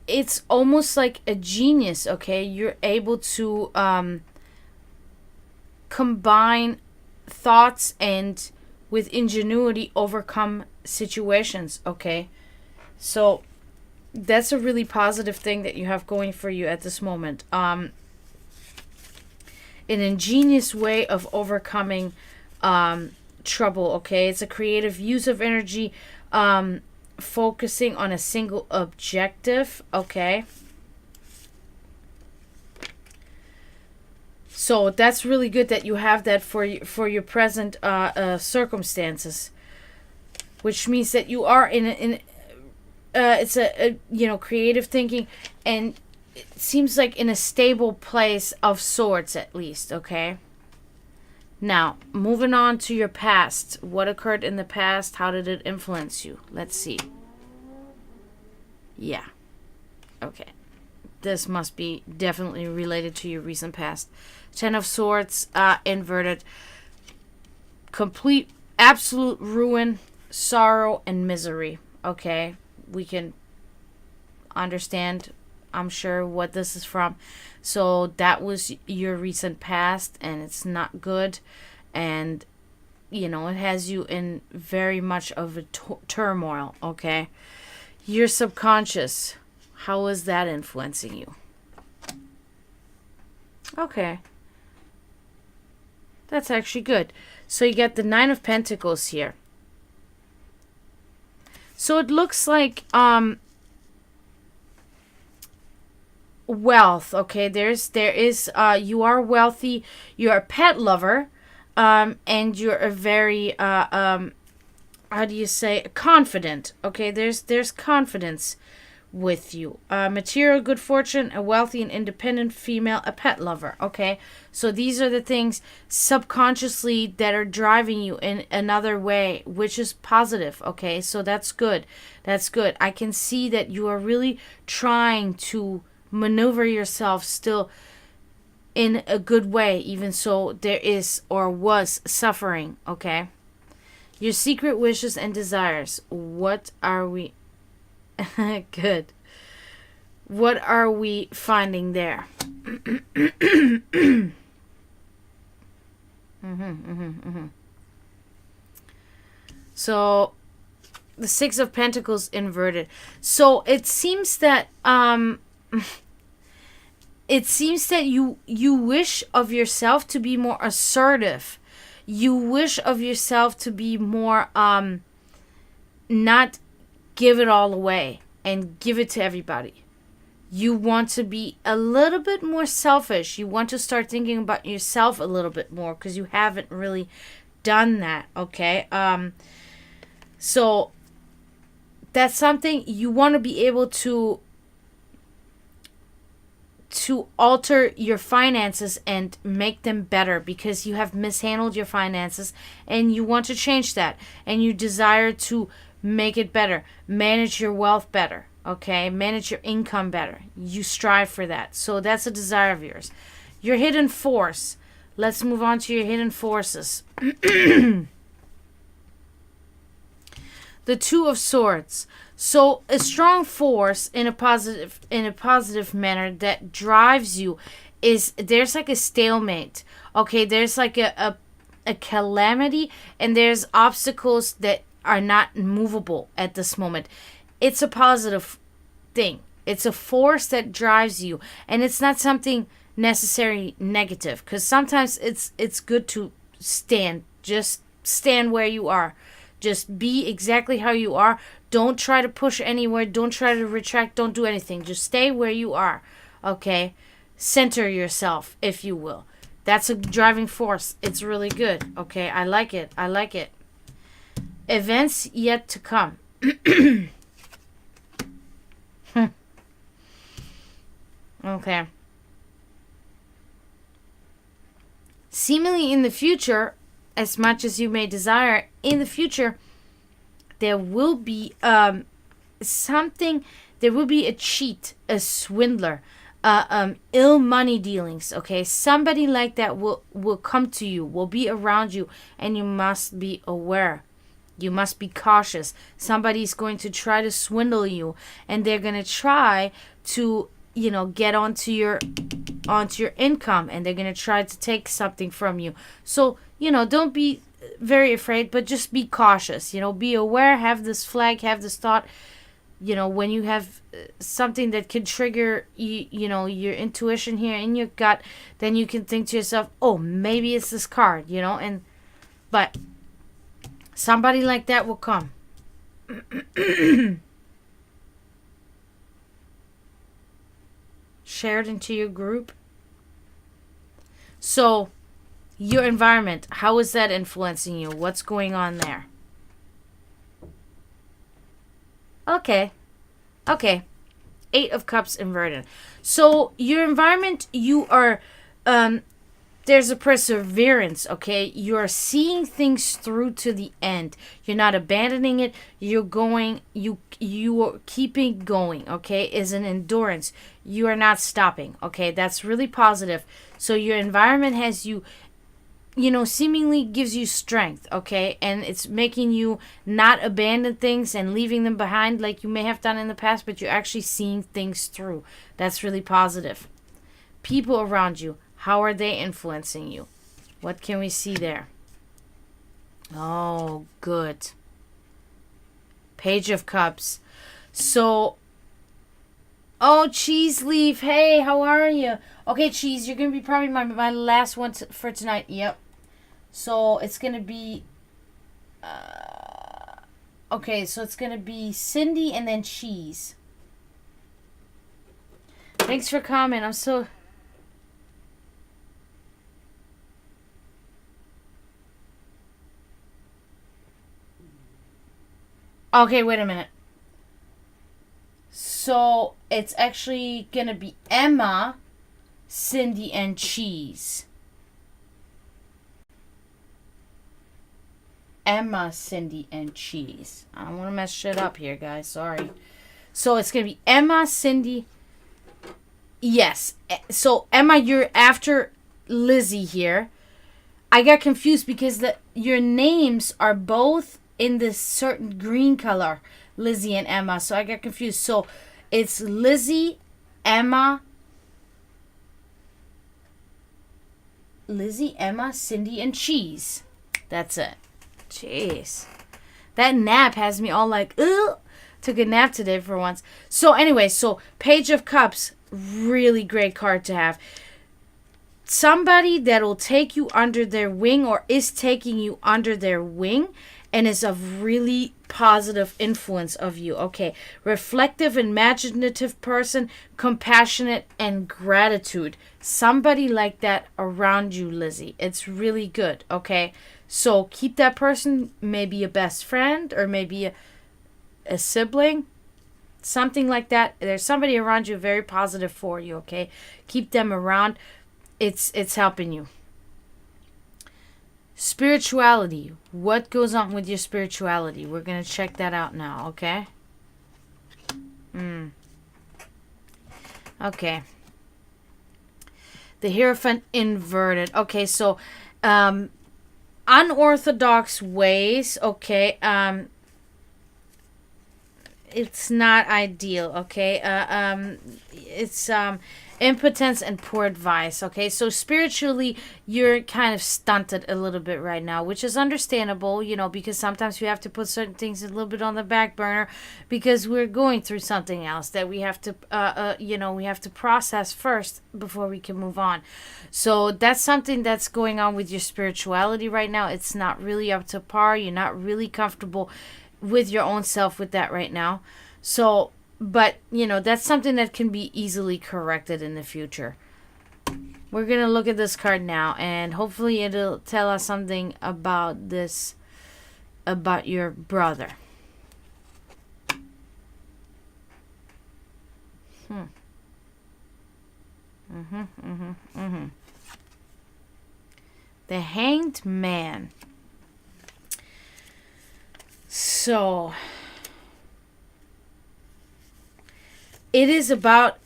it's almost like a genius, okay? You're able to combine thoughts and with ingenuity overcome situations, okay? So That's a really positive thing that you have going for you at this moment. An ingenious way of overcoming trouble, okay? It's a creative use of energy, focusing on a single objective, okay? So that's really good that you have that for your present circumstances, which means that you are in it's a creative thinking, and it seems like in a stable place of sorts at least, okay? Now, moving on to your past. What occurred in the past? How did it influence you? Let's see. Yeah. Okay. This must be definitely related to your recent past. Ten of Swords, inverted. Complete, absolute ruin, sorrow, and misery. Okay? We can understand, I'm sure, what this is from. So that was your recent past, and it's not good. And, it has you in very much of a turmoil, okay? Your subconscious, how is that influencing you? Okay. That's actually good. So you get the Nine of Pentacles here. So it looks like wealth, okay? There is you are wealthy, you're a pet lover, and you're a very how do you say, confident, okay? There's confidence with you. Material good fortune, a wealthy and independent female, a pet lover, okay? So these are the things subconsciously that are driving you in another way, which is positive, okay? So that's good. That's good. I can see that you are really trying to maneuver yourself still in a good way, even so there is or was suffering, okay? Your secret wishes and desires. What are we... Good. What are we finding there? So, the Six of Pentacles inverted. So it seems that you wish of yourself to be more assertive. You wish of yourself to be more not give it all away and give it to everybody. You want to be a little bit more selfish. You want to start thinking about yourself a little bit more, because you haven't really done that, okay? So that's something you want to be able to alter your finances and make them better, because you have mishandled your finances and you want to change that, and you desire to make it better, manage your wealth better, okay? Manage your income better. You strive for that. So that's a desire of yours. Your hidden force. Let's move on to your hidden forces. The Two of Swords. So a strong force in a positive manner that drives you is, there's like a stalemate. Okay, there's like a calamity, and there's obstacles that are not movable at this moment. It's a positive thing. It's a force that drives you, and it's not something necessarily negative, because sometimes it's good to just stand where you are. Just be exactly how you are. Don't try to push anywhere. Don't try to retract. Don't do anything. Just stay where you are, okay? Center yourself, if you will. That's a driving force. It's really good, okay? I like it. I like it. Events yet to come. Okay. Seemingly in the future, as much as you may desire, in the future, there will be something, there will be a cheat, a swindler, ill money dealings, okay? Somebody like that will come to you, will be around you, and you must be aware. You must be cautious. Somebody's going to try to swindle you, and they're going to try to, get onto your income, and they're going to try to take something from you. So, don't be very afraid, but just be cautious. Be aware, have this flag, have this thought. You know, when you have something that can trigger your intuition here in your gut, then you can think to yourself, oh, maybe it's this card, but somebody like that will come. Shared into your group. So your environment, how is that influencing you? What's going on there? Okay. 8 of Cups inverted. So your environment, you are there's a perseverance, okay? You're seeing things through to the end. You're not abandoning it. You're going, you are keeping going, okay? Is an endurance. You are not stopping, okay? That's really positive. So your environment has you, seemingly gives you strength, okay? And it's making you not abandon things and leaving them behind like you may have done in the past, but you're actually seeing things through. That's really positive. People around you, how are they influencing you? What can we see there? Oh, good. Page of Cups. So, oh, Cheese Leaf. Hey, how are you? Okay, Cheese, you're going to be probably my last one for tonight. Yep. So, it's going to be... okay, so it's going to be Cindy and then Cheese. Thanks for coming. I'm so... Okay, wait a minute. So, it's actually going to be Emma, Cindy, and Cheese. Emma, Cindy, and Cheese. I don't want to mess shit up here, guys. Sorry. So, it's going to be Emma, Cindy. Yes. So, Emma, you're after Lizzie here. I got confused because your names are both in this certain green color, Lizzie and Emma. So I got confused. So it's Lizzie, Emma, Cindy, and Cheese. That's it. Jeez. That nap has me all like, ugh. Took a nap today for once. So anyway, so Page of Cups, really great card to have. Somebody that will take you under their wing or is taking you under their wing and is a really positive influence of you. Okay. Reflective, imaginative person, compassionate, and gratitude. Somebody like that around you, Lizzie. It's really good. Okay. So keep that person, maybe a best friend or maybe a sibling. Something like that. There's somebody around you very positive for you. Okay. Keep them around. It's helping you. Spirituality. What goes on with your spirituality? We're going to check that out now, okay? Okay. The Hierophant inverted. Okay, so unorthodox ways, okay? It's not ideal, okay? It's impotence and poor advice, okay? So spiritually, you're kind of stunted a little bit right now, which is understandable, because sometimes we have to put certain things a little bit on the back burner because we're going through something else that we have to, we have to process first before we can move on. So that's something that's going on with your spirituality right now. It's not really up to par. You're not really comfortable with your own self with that right now. So, but, that's something that can be easily corrected in the future. We're going to look at this card now, and hopefully it'll tell us something about this, about your brother. The Hanged Man. So, it is about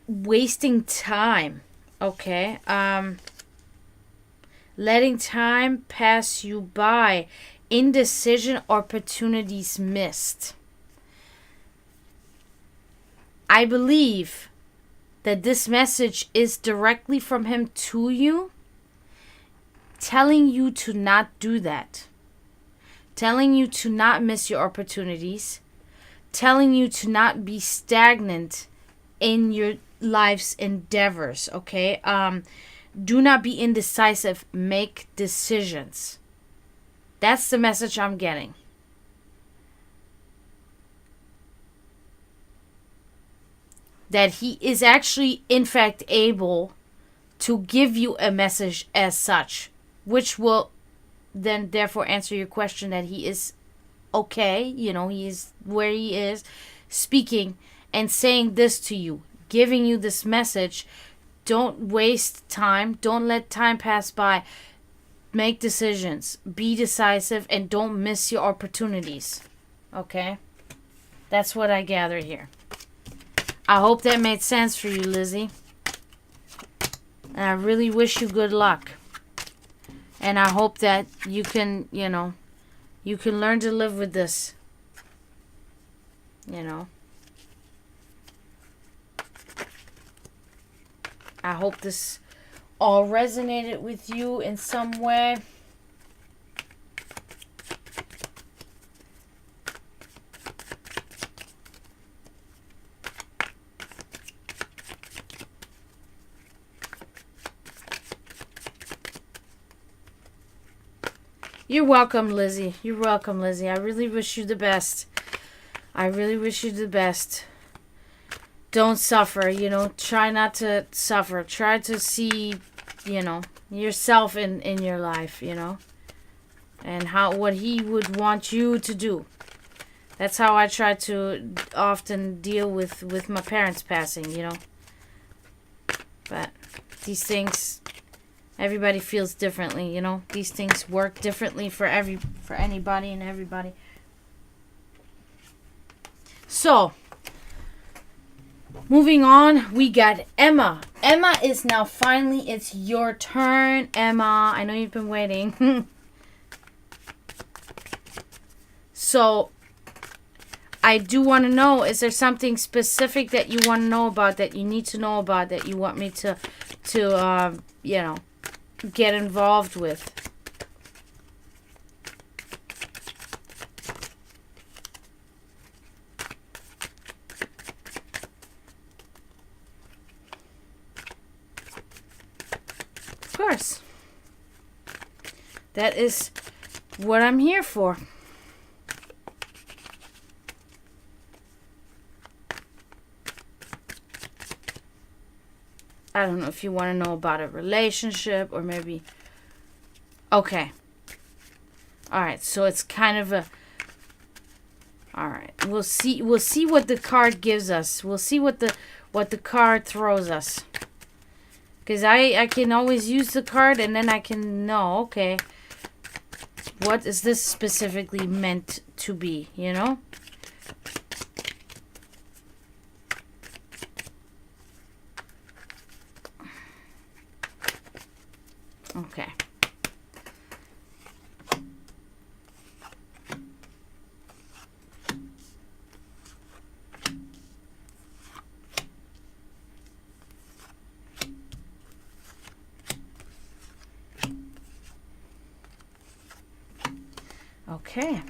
wasting time, okay? Letting time pass you by, indecision, opportunities missed. I believe that this message is directly from him to you, telling you to not do that, telling you to not miss your opportunities, telling you to not be stagnant in your life's endeavors, okay? Do not be indecisive. Make decisions. That's the message I'm getting. That he is actually, in fact, able to give you a message as such, which will then therefore answer your question that he is okay, he is where he is, speaking and saying this to you, giving you this message. Don't waste time. Don't let time pass by. Make decisions. Be decisive and don't miss your opportunities. Okay? That's what I gather here. I hope that made sense for you, Lizzie. And I really wish you good luck. And I hope that you can, you can learn to live with this. I hope this all resonated with you in some way. You're welcome, Lizzie. You're welcome, Lizzie. I really wish you the best. I really wish you the best. Don't suffer, Try not to suffer. Try to see, yourself in your life, and what he would want you to do. That's how I try to often deal with my parents passing, But these things, everybody feels differently, These things work differently for anybody and everybody. So, moving on, we got Emma. Emma is now finally, it's your turn, Emma. I know you've been waiting. So, I do want to know, is there something specific that you want to know about, that you need to know about, that you want me to get involved with? Of course. That is what I'm here for. I don't know if you want to know about a relationship or maybe... Okay. Alright, so it's kind of a... Alright, we'll see what the card gives us. We'll see what the card throws us. Because I can always use the card and then I can know, okay, what is this specifically meant to be, Okay. Okay.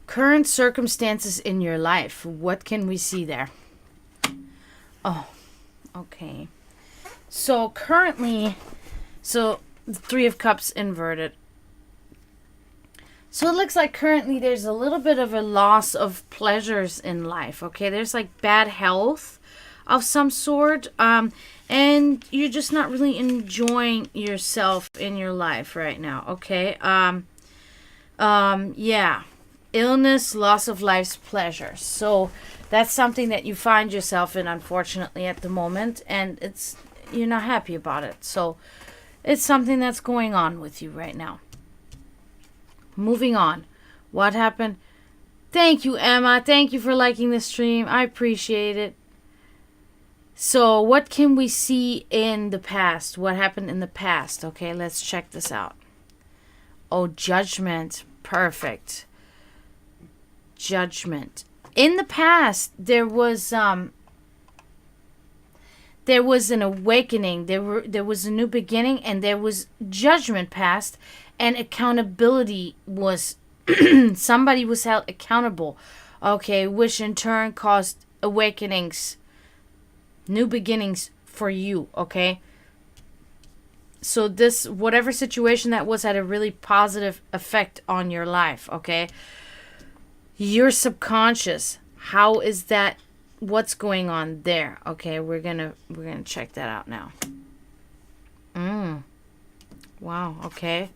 Current circumstances in your life. What can we see there? Oh, okay. So currently, the Three of Cups inverted. So it looks like currently there's a little bit of a loss of pleasures in life, okay? There's like bad health of some sort, and you're just not really enjoying yourself in your life right now, okay? Yeah. Illness, loss of life's pleasures. So that's something that you find yourself in, unfortunately, at the moment, and you're not happy about it. So it's something that's going on with you right now. Moving on. What happened? Thank you, Emma. Thank you for liking the stream. I appreciate it. So what can we see in the past? What happened in the past? Okay, let's check this out. Oh, Judgment. Perfect. Judgment. In the past, there was there was an awakening, there was a new beginning, and there was judgment passed, and accountability was somebody was held accountable, okay, which in turn caused awakenings, new beginnings for you, okay? So this, whatever situation that was, had a really positive effect on your life, okay? Your subconscious, how is that, what's going on there? Okay, we're gonna check that out now. Wow, okay.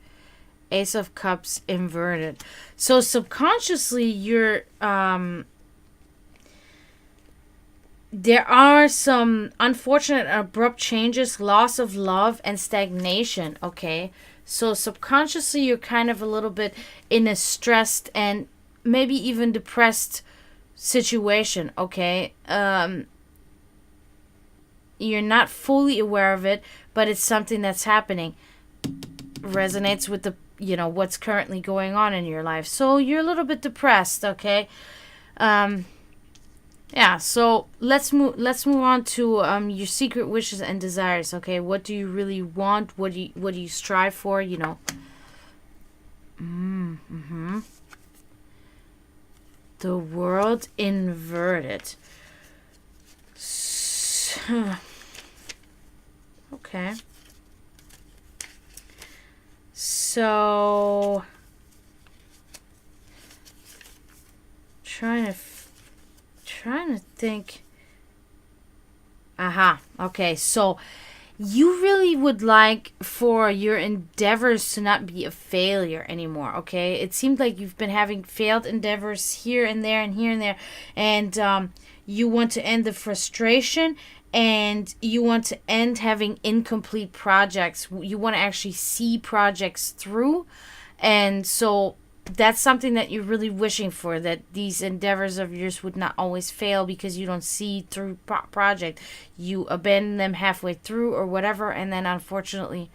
Ace of Cups inverted. So subconsciously you're there are some unfortunate abrupt changes, loss of love, and stagnation, okay? So subconsciously you're kind of a little bit in a stressed and maybe even depressed situation, okay? You're not fully aware of it, but it's something that's happening. Resonates with the, what's currently going on in your life. So you're a little bit depressed, okay? Yeah, so let's move on to your secret wishes and desires, okay? What do you really want? What do you strive for, The World inverted. Okay. So trying to think. Okay, so you really would like for your endeavors to not be a failure anymore, okay? It seemed like you've been having failed endeavors here and there and here and there, and you want to end the frustration, and you want to end having incomplete projects. You want to actually see projects through, and so that's something that you're really wishing for, that these endeavors of yours would not always fail because you don't see through project. You abandon them halfway through or whatever, and then unfortunately,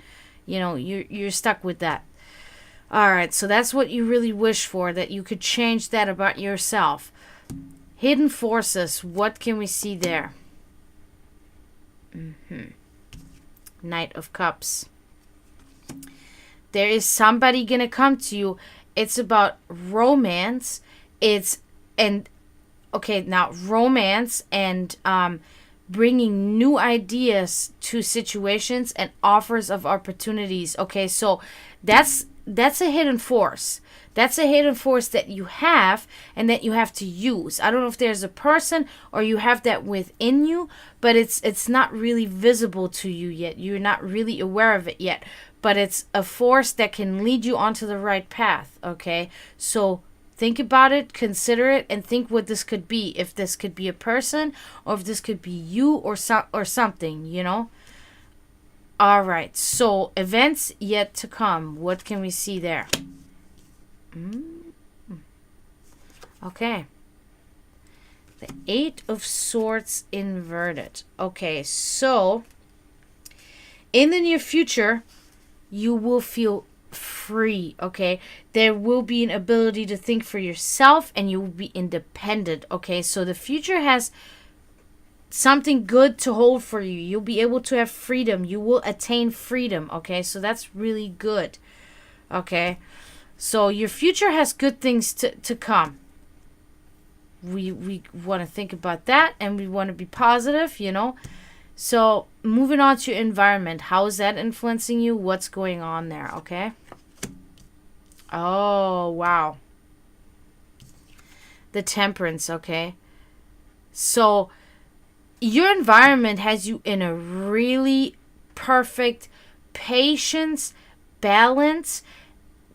you're stuck with that. All right, so that's what you really wish for, that you could change that about yourself. Hidden forces, what can we see there? Knight of Cups. There is somebody gonna come to you. It's about romance. Romance and bringing new ideas to situations and offers of opportunities. Okay, so that's a hidden force. That's a hidden force that you have and that you have to use. I don't know if there's a person or you have that within you, but it's not really visible to you yet. You're not really aware of it yet. But it's a force that can lead you onto the right path, okay? So think about it, consider it, and think what this could be. If this could be a person, or if this could be you or something, All right, so events yet to come. What can we see there? Okay. The Eight of Swords inverted. Okay, so in the near future, you will feel free, okay? There will be an ability to think for yourself, and you will be independent, okay? So the future has something good to hold for you. You'll be able to have freedom. You will attain freedom, okay? So that's really good, okay? So your future has good things to come. We want to think about that, and we want to be positive, So moving on to your environment. How is that influencing you? What's going on there, okay? Oh, wow. The Temperance, okay? So your environment has you in a really perfect patience, balance,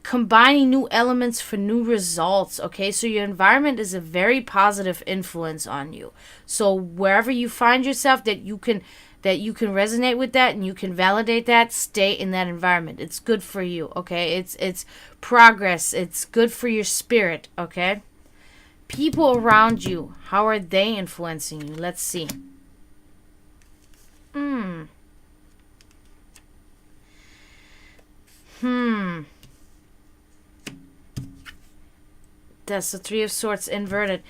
combining new elements for new results, okay? So your environment is a very positive influence on you. So wherever you find yourself, that you can resonate with that and you can validate that, stay in that environment. It's good for you, okay? It's progress. It's good for your spirit, okay? People around you, how are they influencing you? Let's see. That's the Three of Swords inverted.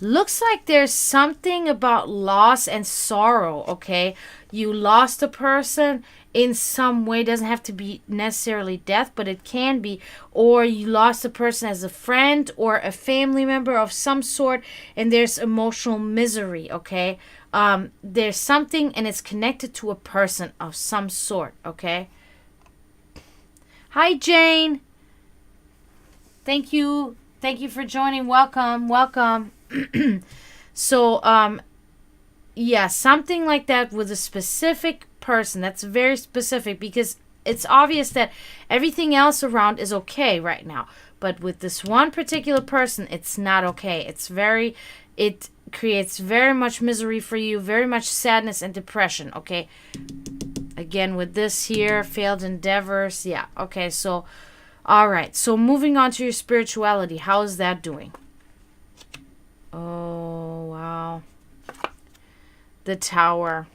Looks like there's something about loss and sorrow, okay? You lost a person in some way. Doesn't have to be necessarily death, but it can be. Or you lost a person as a friend or a family member of some sort, and there's emotional misery, okay? There's something, and it's connected to a person of some sort, okay? Hi, Jane. Thank you. Thank you for joining. Welcome. Welcome. So, yeah, something like that with a specific person. That's very specific because it's obvious that everything else around is okay right now. But with this one particular person, it's not okay. It creates very much misery for you, very much sadness and depression, okay? Again, with this here, failed endeavors. Yeah, okay, so, all right. So moving on to your spirituality. How is that doing? Oh, wow. The Tower.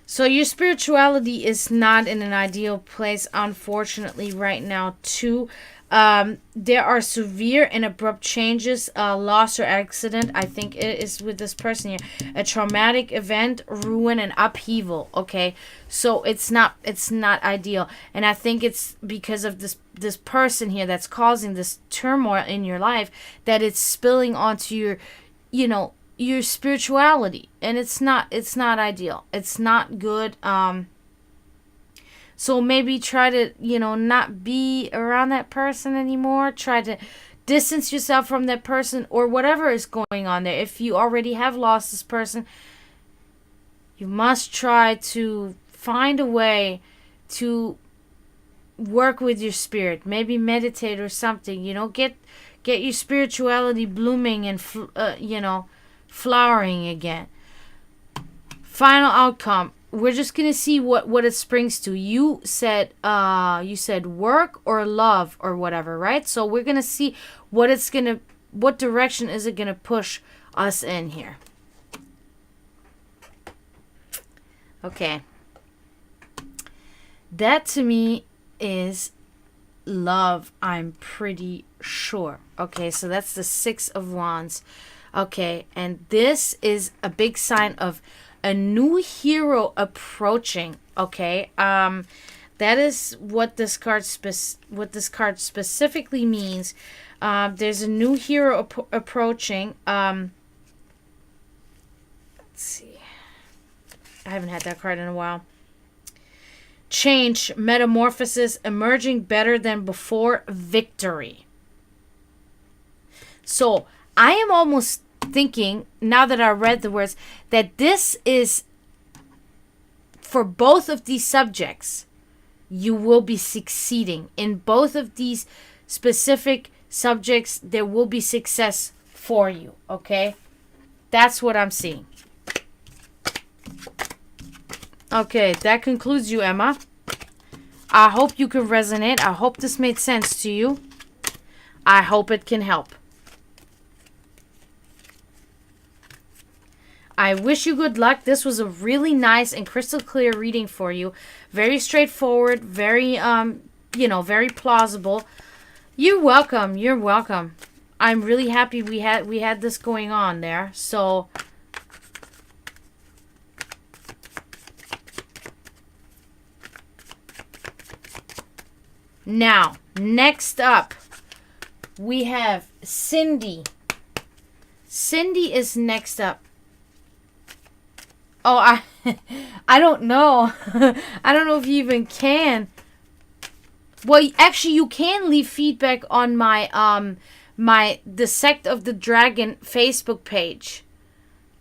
So your spirituality is not in an ideal place, unfortunately, right now, too. There are severe and abrupt changes, loss or accident. I think it is with this person here. A traumatic event, ruin, and upheaval. Okay, so it's not ideal, and I think it's because of this person here that's causing this turmoil in your life that it's spilling onto your, your spirituality, and it's not ideal. It's not good. So maybe try to, not be around that person anymore. Try to distance yourself from that person or whatever is going on there. If you already have lost this person, you must try to find a way to work with your spirit. Maybe meditate or something, get your spirituality blooming and, flowering again. Final outcome. We're just gonna see what it springs to. You said work or love or whatever, right? So we're gonna see what direction is it gonna push us in here. Okay. That to me is love, I'm pretty sure. Okay, so that's the 6 of Wands. Okay, and this is a big sign of a new hero approaching. Okay, that is what this card specifically means. There's a new hero approaching. Let's see. I haven't had that card in a while. Change, metamorphosis, emerging better than before, victory. So I am almost thinking, now that I read the words, that this is for both of these subjects. You will be succeeding in both of these specific subjects. There will be success for you. Okay, that's what I'm seeing. Okay, that concludes you, Emma. I hope you can resonate. I hope this made sense to you. I hope it can help. I wish you good luck. This was a really nice and crystal clear reading for you. Very straightforward, very very plausible. You're welcome. You're welcome. I'm really happy we had this going on there. So now, next up, we have Cindy. Cindy is next up. Oh, I don't know. I don't know if you even can. Well, actually, you can leave feedback on my the Sect of the Dragon Facebook page.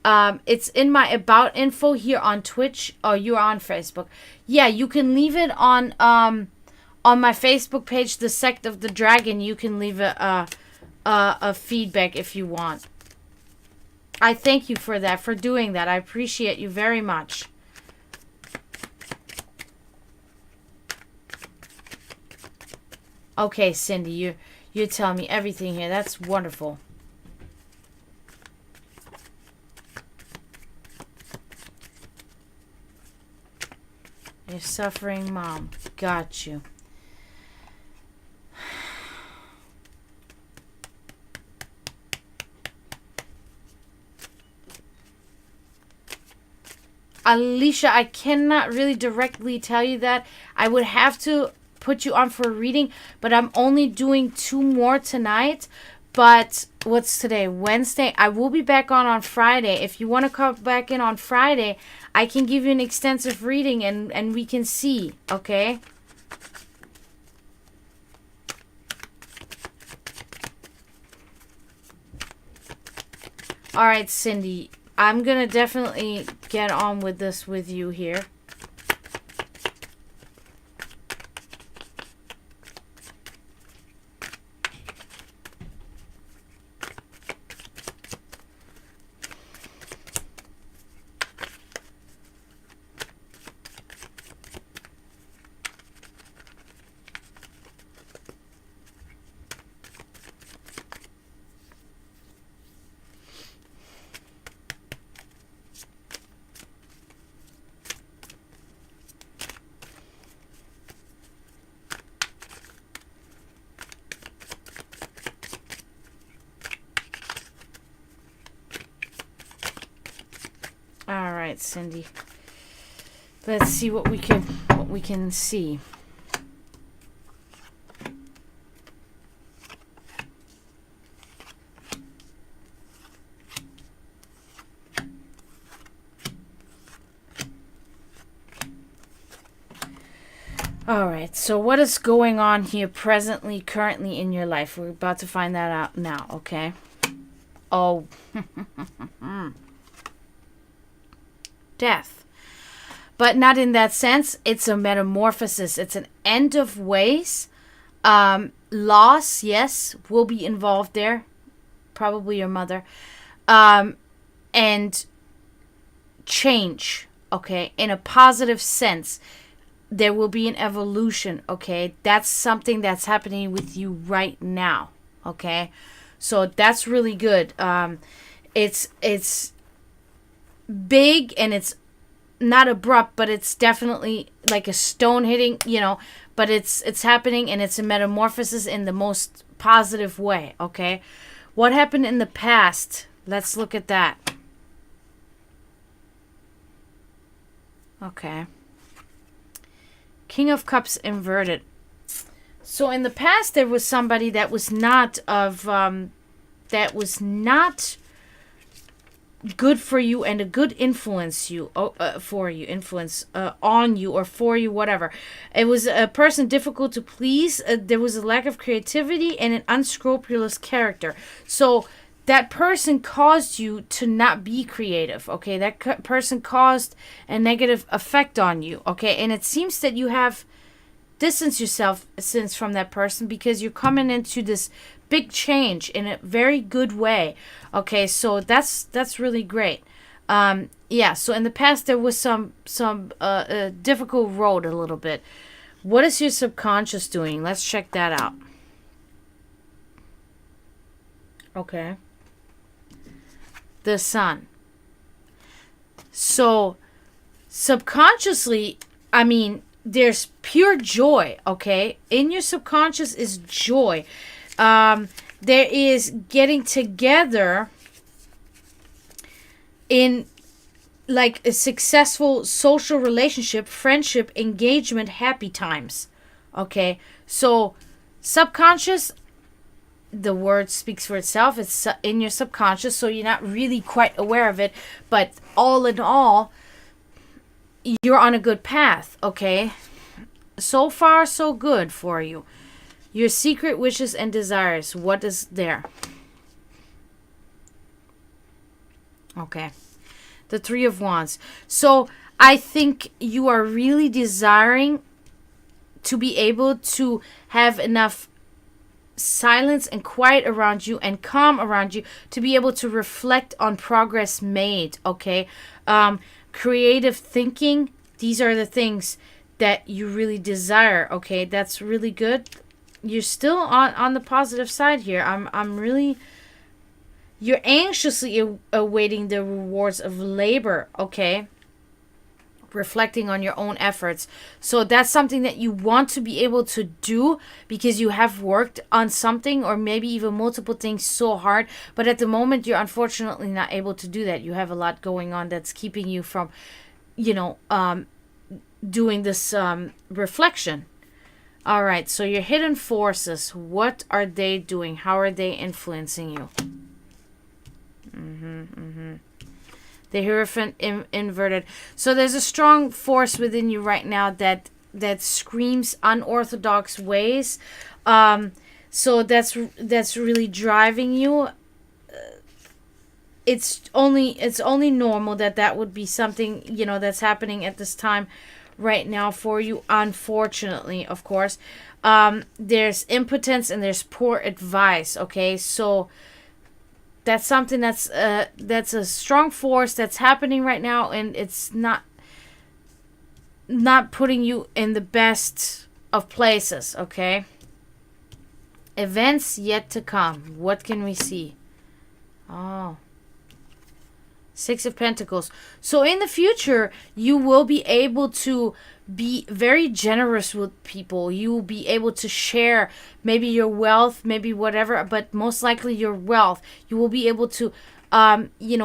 It's in my about info here on Twitch. Oh, you're on Facebook. Yeah, you can leave it on my Facebook page, the Sect of the Dragon. You can leave a feedback if you want. I thank you for that, for doing that. I appreciate you very much. Okay, Cindy, you're telling me everything here. That's wonderful. You're suffering, Mom. Got you. . Alicia, I cannot really directly tell you that. I would have to put you on for a reading, but I'm only doing 2 more tonight. But what's today? Wednesday. I will be back on Friday. If you want to come back in on Friday, I can give you an extensive reading and we can see, okay? All right, Cindy. I'm going to definitely get on with this with you here. All right, Cindy. Let's see what we can see. All right. So what is going on here presently, currently in your life? We're about to find that out now, okay? Oh. Death. But not in that sense. It's a metamorphosis. It's an end of ways. Loss, yes, will be involved there. Probably your mother. And change, okay? In a positive sense. There will be an evolution, okay? That's something that's happening with you right now, okay? So that's really good. It's big and it's not abrupt, but it's definitely like a stone hitting, but it's happening and it's a metamorphosis in the most positive way, okay? What happened in the past? Let's look at that. Okay. King of Cups inverted. So in the past there was somebody that was not good for you and a good influence on you or for you, whatever. It was a person difficult to please. There was a lack of creativity and an unscrupulous character. So that person caused you to not be creative, okay? That person caused a negative effect on you, okay? And it seems that you have distanced yourself from that person because you're coming into this big change in a very good way, okay? So that's really great. Yeah, so in the past there was some difficult road a little bit. What is your subconscious doing? Let's check that out. Okay. The Sun. So subconsciously, I mean, there's pure joy, okay? In your subconscious is joy. There is getting together in like a successful social relationship, friendship, engagement, happy times, okay? So subconscious, the word speaks for itself. It's in your subconscious, so you're not really quite aware of it. But all in all, you're on a good path, okay? So far, so good for you. Your secret wishes and desires. What is there? Okay. The Three of Wands. So I think you are really desiring to be able to have enough silence and quiet around you and calm around you to be able to reflect on progress made, okay? Creative thinking, these are the things that you really desire, okay? That's really good. You're still on the positive side here. I'm really, you're anxiously awaiting the rewards of labor, okay? Reflecting on your own efforts. So that's something that you want to be able to do because you have worked on something or maybe even multiple things so hard, but at the moment you're unfortunately not able to do that. You have a lot going on that's keeping you from you know, doing this reflection. All right, so your hidden forces, what are they doing? How are they influencing you? The Hierophant inverted. So there's a strong force within you right now that screams unorthodox ways. So that's really driving you. It's only normal that would be something, you know, that's happening at this time right now for you, unfortunately, of course. There's impotence and there's poor advice, okay? So that's something that's a strong force that's happening right now, and it's not putting you in the best of places, okay? Events yet to come. What can we see? Oh, Six of Pentacles. So in the future, you will be able to be very generous with people. You will be able to share maybe your wealth, maybe whatever, but most likely your wealth. You will be able to,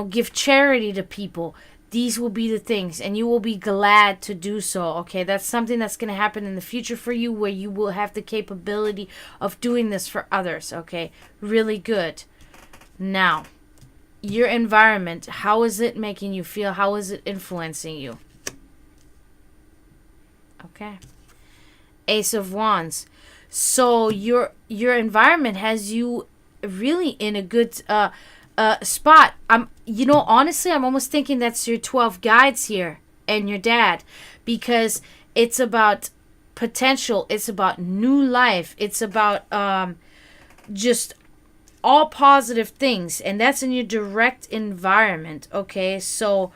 give charity to people. These will be the things, and you will be glad to do so, okay? That's something that's going to happen in the future for you, where you will have the capability of doing this for others, okay? Really good. Now, your environment, how is it making you feel? How is it influencing you? Okay. Ace of Wands. So your environment has you really in a good spot. Honestly, I'm almost thinking that's your 12 guides here and your dad, because it's about potential, it's about new life, it's about just all positive things, and that's in your direct environment, okay? So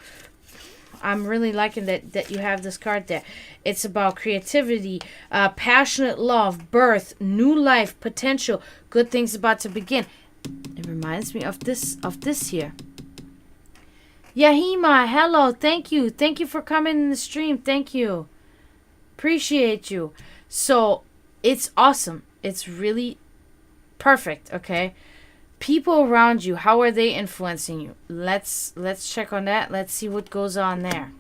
I'm really liking that you have this card there. It's about creativity, passionate love, birth, new life, potential, good things about to begin. It reminds me of this here. Yahima, hello, thank you for coming in the stream. Thank you, appreciate you. So it's awesome, it's really perfect, okay? People around you, how are they influencing you? Let's check on that. Let's see what goes on there.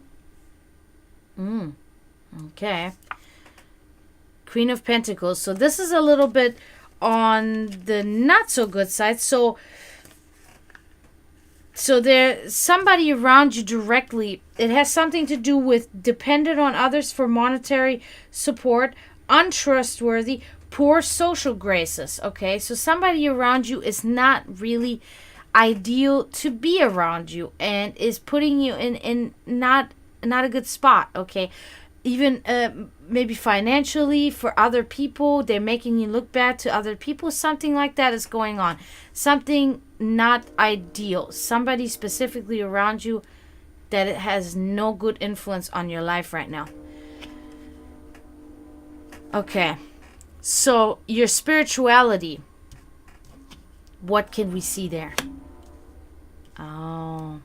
Okay. Queen of Pentacles. So this is a little bit on the not so good side. So there's somebody around you directly. It has something to do with dependent on others for monetary support, untrustworthy, poor social graces, okay? So somebody around you is not really ideal to be around you and is putting you in not a good spot, okay? Even maybe financially for other people, they're making you look bad to other people. Something like that is going on. Something not ideal. Somebody specifically around you that it has no good influence on your life right now. Okay. So, your spirituality, what can we see there? Oh.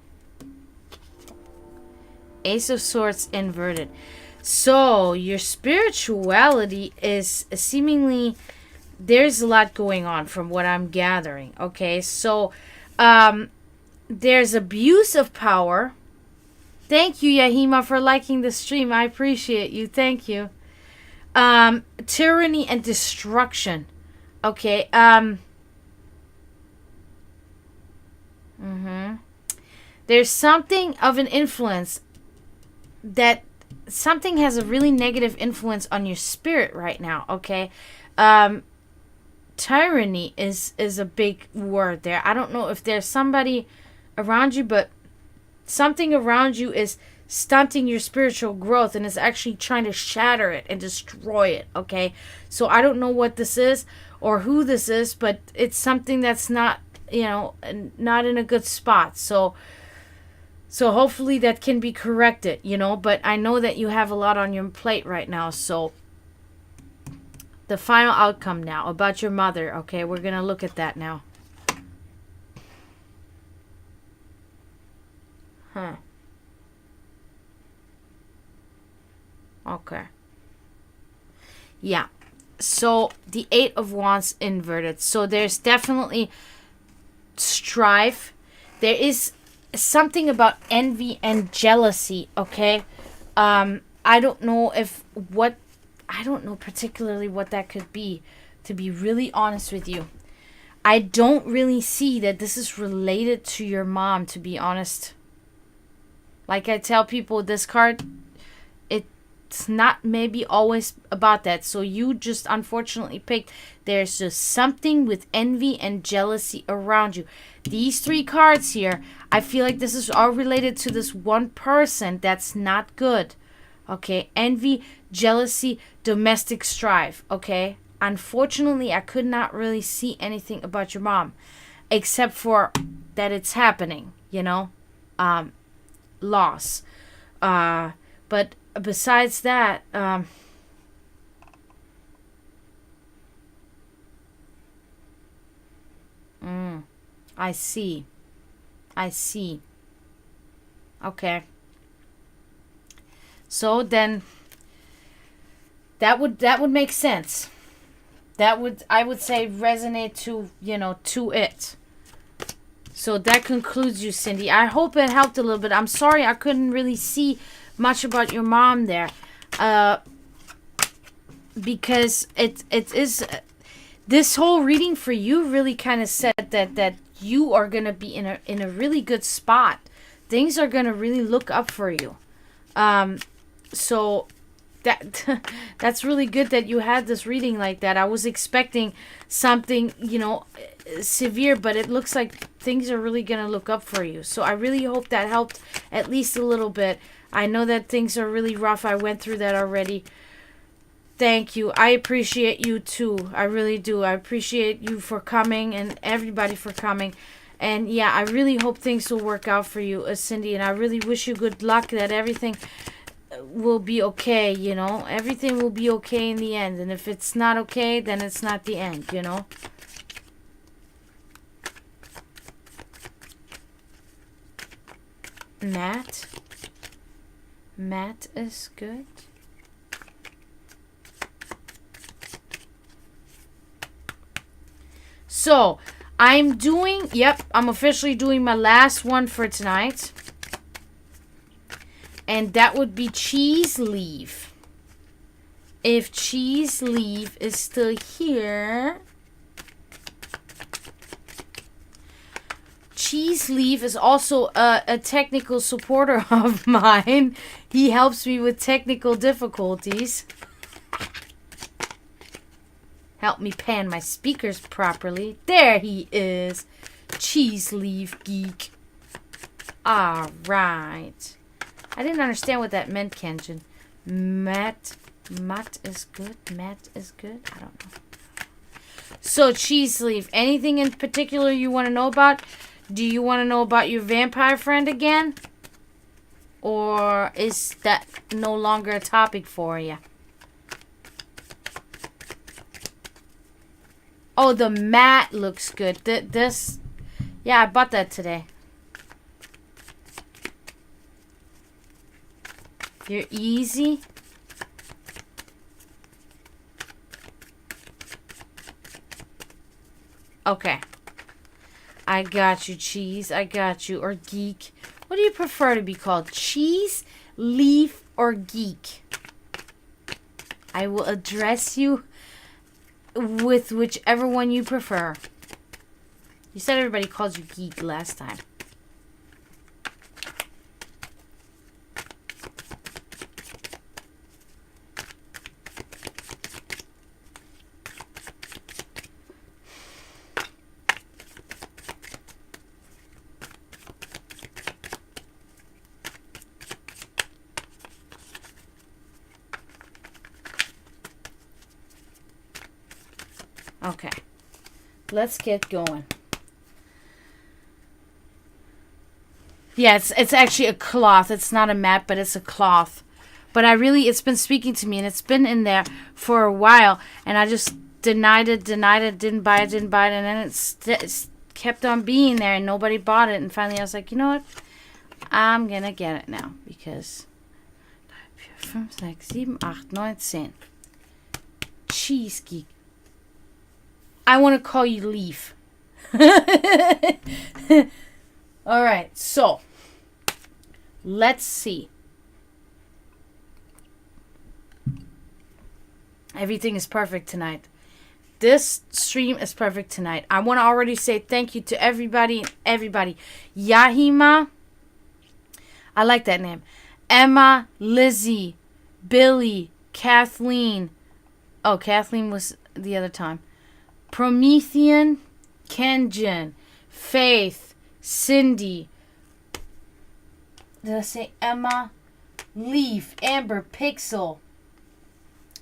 Ace of Swords inverted. So, your spirituality is seemingly, there's a lot going on from what I'm gathering, okay? So, there's abuse of power. Thank you, Yahima, for liking the stream. I appreciate you. Thank you. Tyranny and destruction. Okay. There's something of an influence that something has a really negative influence on your spirit right now. Okay. Tyranny is a big word there. I don't know if there's somebody around you, but something around you is stunting your spiritual growth and is actually trying to shatter it and destroy it, okay? So I don't know what this is or who this is, but it's something that's not, not in a good spot. So hopefully that can be corrected, but I know that you have a lot on your plate right now. So the final outcome now about your mother, okay? We're going to look at that now. Okay. Yeah. So the Eight of Wands inverted. So there's definitely strife. There is something about envy and jealousy, okay? I don't know I don't know particularly what that could be, to be really honest with you. I don't really see that this is related to your mom, to be honest. Like I tell people, this card, it's not maybe always about that. So you just unfortunately picked, there's just something with envy and jealousy around you. These 3 cards here, I feel like this is all related to this one person that's not good. Okay, envy, jealousy, domestic strife. Okay, unfortunately, I could not really see anything about your mom, except for that it's happening, loss. But besides that, I see. Okay. So then that would make sense. That would, I would say, resonate to, to it. So that concludes you, Cindy. I hope it helped a little bit. I'm sorry I couldn't really see much about your mom there. Because it is, this whole reading for you really kind of said that you are going to be in a really good spot. Things are going to really look up for you. So that's really good that you had this reading like that. I was expecting something, severe, but it looks like things are really going to look up for you. So I really hope that helped at least a little bit. I know that things are really rough. I went through that already. Thank you. I appreciate you too. I really do. I appreciate you for coming and everybody for coming. And yeah, I really hope things will work out for you, Cindy. And I really wish you good luck, that everything will be okay, Everything will be okay in the end. And if it's not okay, then it's not the end, Matt is good. So, I'm officially doing my last one for tonight. And that would be Cheese Leaf. If Cheese Leaf is still here. Cheese Leaf is also a technical supporter of mine. He helps me with technical difficulties. Help me pan my speakers properly. There he is. Cheese Leaf Geek. Alright. I didn't understand what that meant, Kenjin. Matt is good. Matt is good. I don't know. So, Cheese Leaf, anything in particular you want to know about? Do you want to know about your vampire friend again? Or is that no longer a topic for you? Oh, the mat looks good. This, yeah, I bought that today. You're easy. Okay. I got you, Cheese. I got you. Or Geek. What do you prefer to be called? Cheese, Leaf, or Geek? I will address you with whichever one you prefer. You said everybody calls you Geek last time. Okay, let's get going. Yeah, it's actually a cloth. It's not a mat, but it's a cloth. But it's been speaking to me, and it's been in there for a while, and I just denied it, didn't buy it, and then it's kept on being there, and nobody bought it, and finally I was like, you know what? I'm gonna get it now, because 5, 6, 7, 8, 9, 10. Cheese Geek. I want to call you Leaf. All right, so let's see. Everything is perfect tonight. This stream is perfect tonight. I want to already say thank you to everybody. Yahima. I like that name. Emma, Lizzie, Billy, Kathleen. Oh, Kathleen was the other time. Promethean, Kenjin, Faith, Cindy. Did I say Emma? Leaf, Amber, Pixel.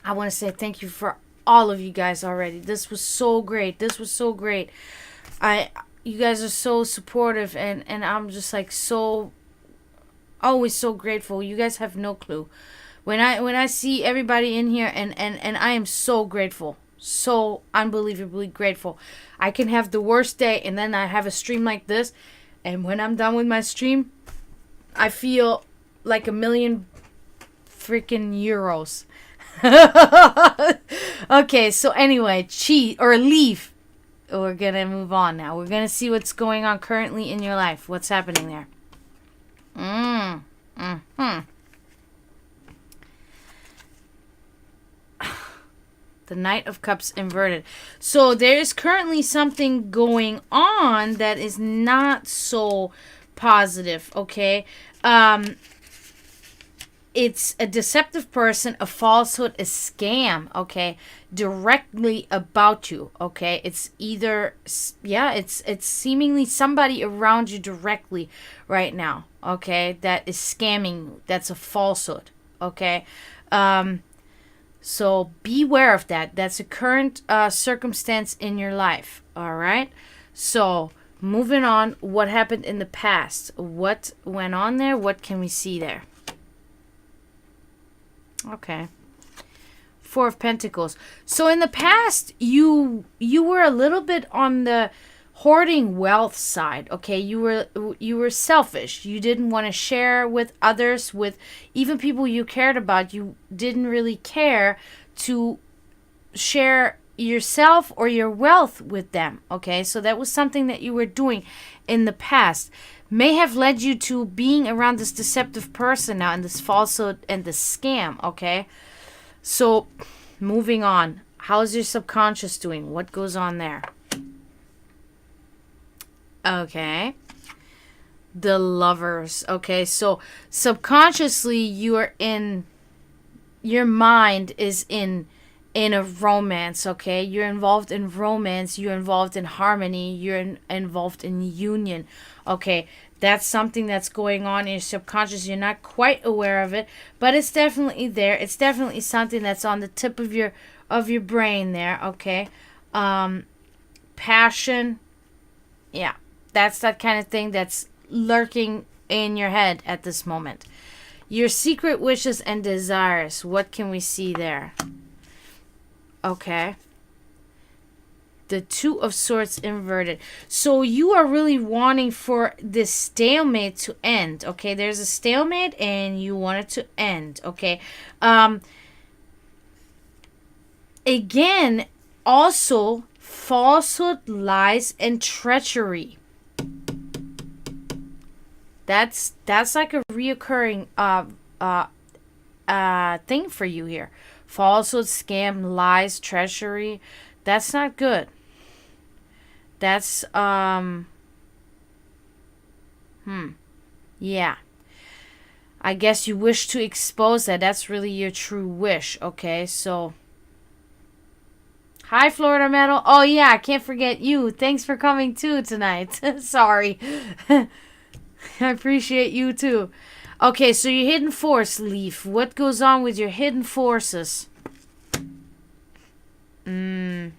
I want to say thank you for all of you guys already. This was so great. You guys are so supportive, and I'm just like so always so grateful. You guys have no clue. When I see everybody in here, and I am so grateful. So unbelievably grateful. I can have the worst day, and then I have a stream like this, and when I'm done with my stream, I feel like $1 million freaking euros. Okay, so anyway, Leaf. We're gonna move on now. We're gonna see what's going on currently in your life. What's happening there? The Knight of Cups inverted. So there is currently something going on that is not so positive, okay? It's a deceptive person, a falsehood, a scam, okay? Directly about you, okay? It's either, it's seemingly somebody around you directly right now, okay? That is scamming you. That's a falsehood, okay? So beware of that. That's a current circumstance in your life, all right? So moving on, what happened in the past? What went on there? What can we see there? Okay. Four of Pentacles. So in the past, you were a little bit on the hoarding wealth side, okay? You were selfish. You didn't want to share with others, with even people you cared about. You didn't really care to share yourself or your wealth with them, okay? So that was something that you were doing in the past. May have led you to being around this deceptive person now, and this falsehood and this scam, okay? So moving on, how's your subconscious doing? What goes on there? Okay. The Lovers. Okay, so subconsciously your mind is in a romance, okay? You're involved in romance, you're involved in harmony, you're involved in union, okay? That's something that's going on in your subconscious. You're not quite aware of it, but it's definitely there. It's definitely something that's on the tip of your brain there, okay? Passion, yeah. That's that kind of thing that's lurking in your head at this moment. Your secret wishes and desires. What can we see there? Okay. The Two of Swords inverted. So you are really wanting for this stalemate to end. Okay. There's a stalemate and you want it to end. Okay. Again, also falsehood, lies, and treachery. That's like a reoccurring thing for you here. Falsehood, scam, lies, treachery. That's not good. That's yeah. I guess you wish to expose that. That's really your true wish. Okay, so hi, Florida Metal. Oh yeah, I can't forget you. Thanks for coming too tonight. Sorry. I appreciate you too. Okay, so your hidden force, Leaf. What goes on with your hidden forces? The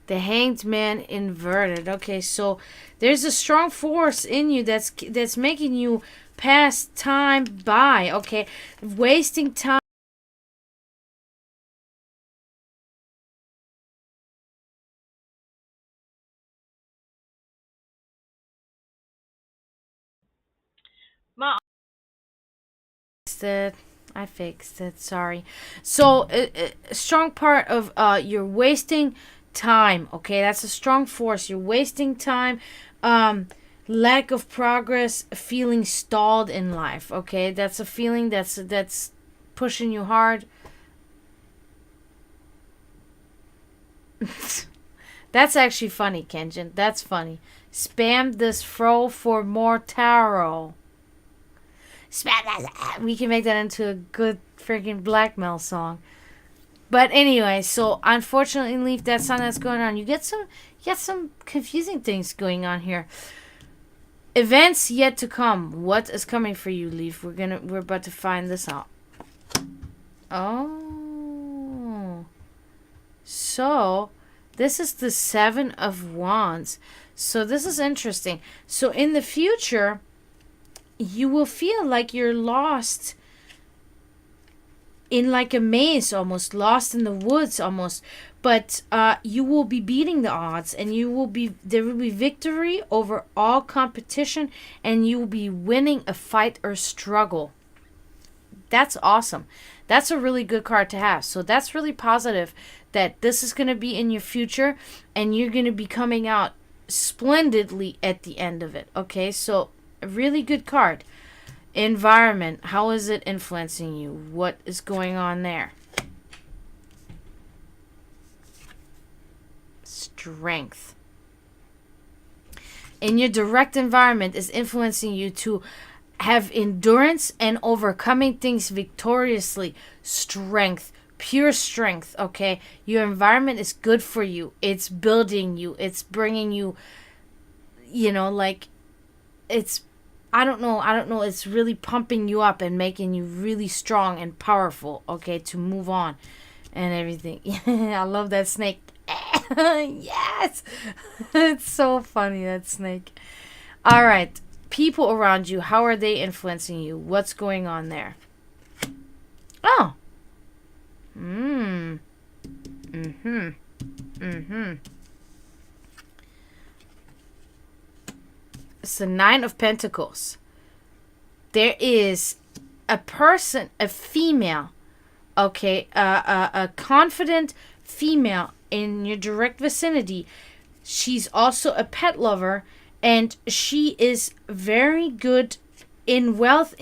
Hanged Man inverted. Okay, so there's a strong force in you that's making you pass time by. Okay, wasting time. I fixed it. Sorry. So a strong part of you're wasting time. Okay, that's a strong force. You're wasting time. Lack of progress, feeling stalled in life. Okay, that's a feeling that's pushing you hard. That's actually funny, Kenjin. That's funny. Spam this fro for more tarot. Spam that. We can make that into a good freaking blackmail song. But anyway, so unfortunately, Leaf, that's something that's going on. You get some confusing things going on here. Events yet to come. What is coming for you, Leaf? We're about to find this out. Oh. So, this is the 7 of Wands. So, this is interesting. So, in the future, you will feel like you're lost in like a maze almost, lost in the woods almost. But you will be beating the odds, and there will be victory over all competition, and you will be winning a fight or struggle. That's awesome. That's a really good card to have. So that's really positive that this is going to be in your future, and you're going to be coming out splendidly at the end of it. Okay, so a really good card. Environment, how is it influencing you? What is going on there? Strength. In your direct environment is influencing you to have endurance and overcoming things victoriously. Strength, pure strength, okay? Your environment is good for you. It's building you. It's bringing you, like, it's, I don't know. It's really pumping you up and making you really strong and powerful, okay, to move on and everything. I love that snake. Yes! It's so funny, that snake. All right. People around you, how are they influencing you? What's going on there? Oh. It's the 9 of Pentacles. There is a person, a female, okay, a confident female in your direct vicinity. She's also a pet lover, and she is very good in wealth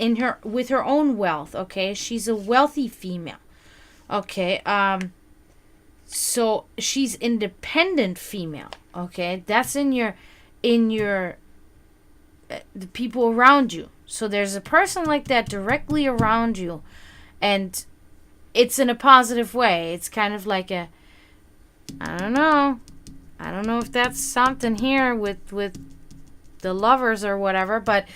with her own wealth, okay? She's a wealthy female. Okay, so she's independent female, okay? That's in your the people around you. So there's a person like that directly around you, and it's in a positive way. It's kind of like I don't know if that's something here with the lovers or whatever, but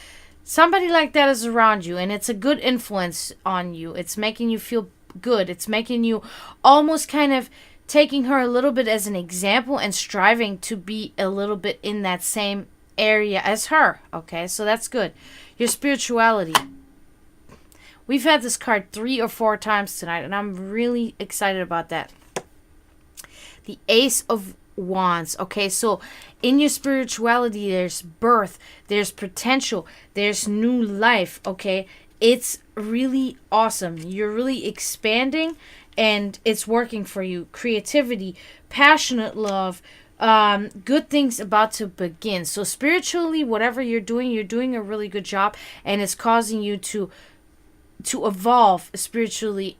somebody like that is around you, and it's a good influence on you. It's making you feel good. It's making you almost kind of taking her a little bit as an example and striving to be a little bit in that same area as her. Okay, so that's good. Your spirituality. We've had this card 3 or 4 times tonight, and I'm really excited about that. The Ace of Wands. Okay, so in your spirituality, there's birth, there's potential, there's new life. Okay, it's really awesome. You're really expanding, and it's working for you. Creativity, passionate love, good things about to begin. So spiritually, whatever you're doing a really good job, and it's causing you to evolve spiritually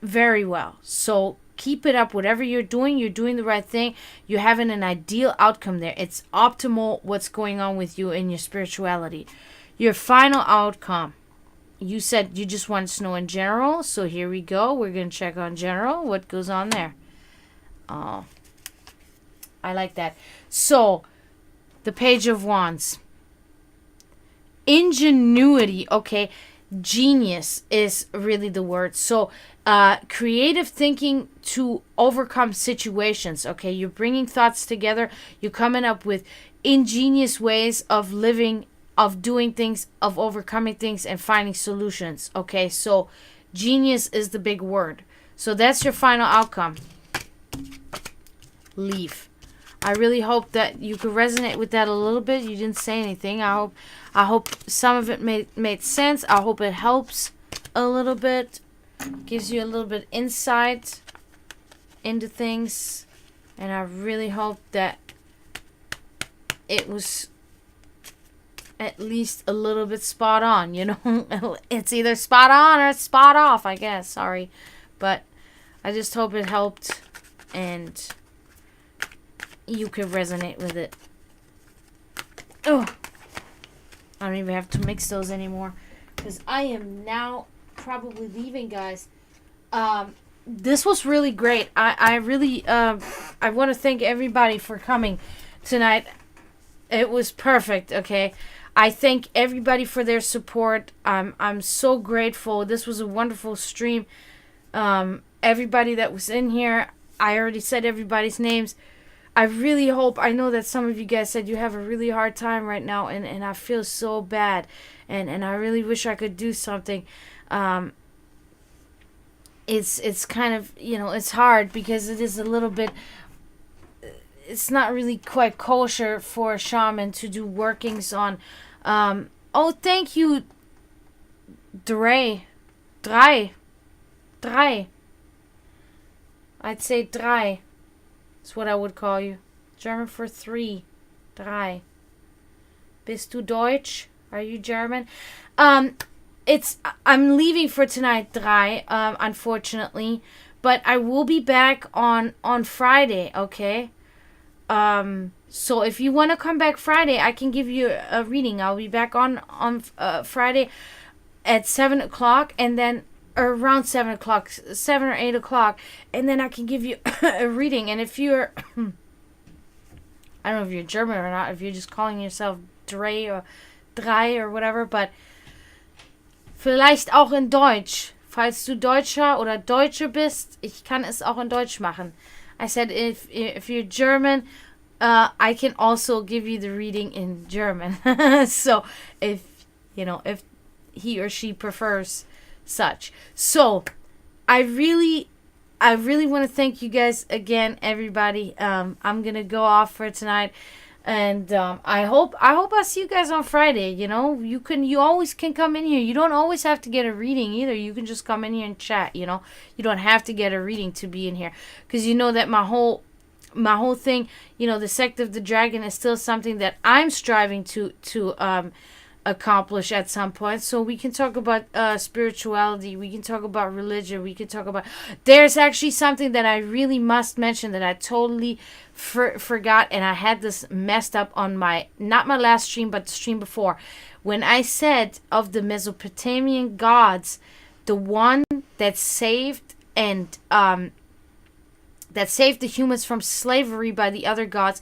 very well. So keep it up. Whatever you're doing the right thing. You're having an ideal outcome there. It's optimal what's going on with you in your spirituality. Your final outcome. You said you just wanted to know in general. So here we go. We're going to check on general. What goes on there? Oh, I like that. So, the Page of Wands. Ingenuity. Okay. Genius is really the word. So, creative thinking to overcome situations. Okay, you're bringing thoughts together. You're coming up with ingenious ways of living, of doing things, of overcoming things, and finding solutions. Okay, so genius is the big word. So that's your final outcome. Leaf. I really hope that you could resonate with that a little bit. You didn't say anything. I hope some of it made sense. I hope it helps a little bit. Gives you a little bit insight into things. And I really hope that it was at least a little bit spot on, It's either spot on or it's spot off, I guess. Sorry. But I just hope it helped. And you could resonate with it. Oh, I don't even have to mix those anymore because I am now probably leaving, guys. This was really great. I really I want to thank everybody for coming tonight. It was perfect. Okay, I thank everybody for their support. I'm so grateful. This was a wonderful stream. Everybody that was in here, I already said everybody's names. I really hope, I know that some of you guys said you have a really hard time right now, and I feel so bad, and I really wish I could do something. It's kind of, it's hard because it is a little bit, it's not really quite kosher for a shaman to do workings on. Oh, thank you, drei. I'd say drei. That's what I would call you. German for 3. Drei. Bist du Deutsch? Are you German? I'm leaving for tonight, drei, unfortunately. But I will be back on Friday, okay? So if you want to come back Friday, I can give you a reading. I'll be back on Friday at 7 o'clock, and then around 7 o'clock, 7 or 8 o'clock, and then I can give you a reading. And if you're, I don't know if you're German or not, if you're just calling yourself drei or whatever, but vielleicht auch in Deutsch. Falls du Deutscher oder Deutsche bist, ich kann es auch in Deutsch machen. I said if you're German, I can also give you the reading in German. So if he or she prefers such. So I really want to thank you guys again, everybody. I'm gonna go off for tonight, and I hope I'll see you guys on Friday. You always can come in here. You don't always have to get a reading either. You can just come in here and chat. You don't have to get a reading to be in here, because that my whole thing, the Sect of the Dragon is still something that I'm striving to accomplish at some point. So we can talk about spirituality, we can talk about religion, we can talk about, there's actually something that I really must mention that I totally forgot, and I had this messed up on not my last stream, but the stream before, when I said of the Mesopotamian gods, the one that saved the humans from slavery by the other gods.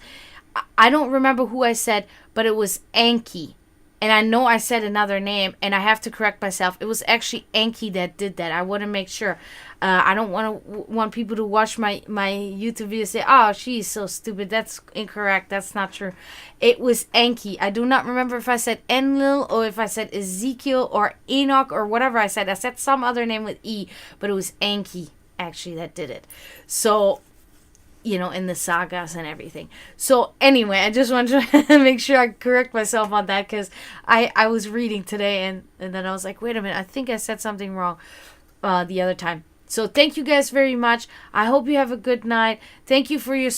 I don't remember who I said, but it was Enki. And I know I said another name, and I have to correct myself. It was actually Enki that did that. I want to make sure. I don't want people to watch my YouTube video and say, "Oh, she's so stupid. That's incorrect. That's not true." It was Enki. I do not remember if I said Enlil or if I said Ezekiel or Enoch or whatever I said. I said some other name with E, but it was Enki actually that did it. So, in the sagas and everything. So anyway, I just wanted to make sure I correct myself on that, because I was reading today and then I was like, wait a minute, I think I said something wrong the other time. So thank you guys very much. I hope you have a good night. Thank you for your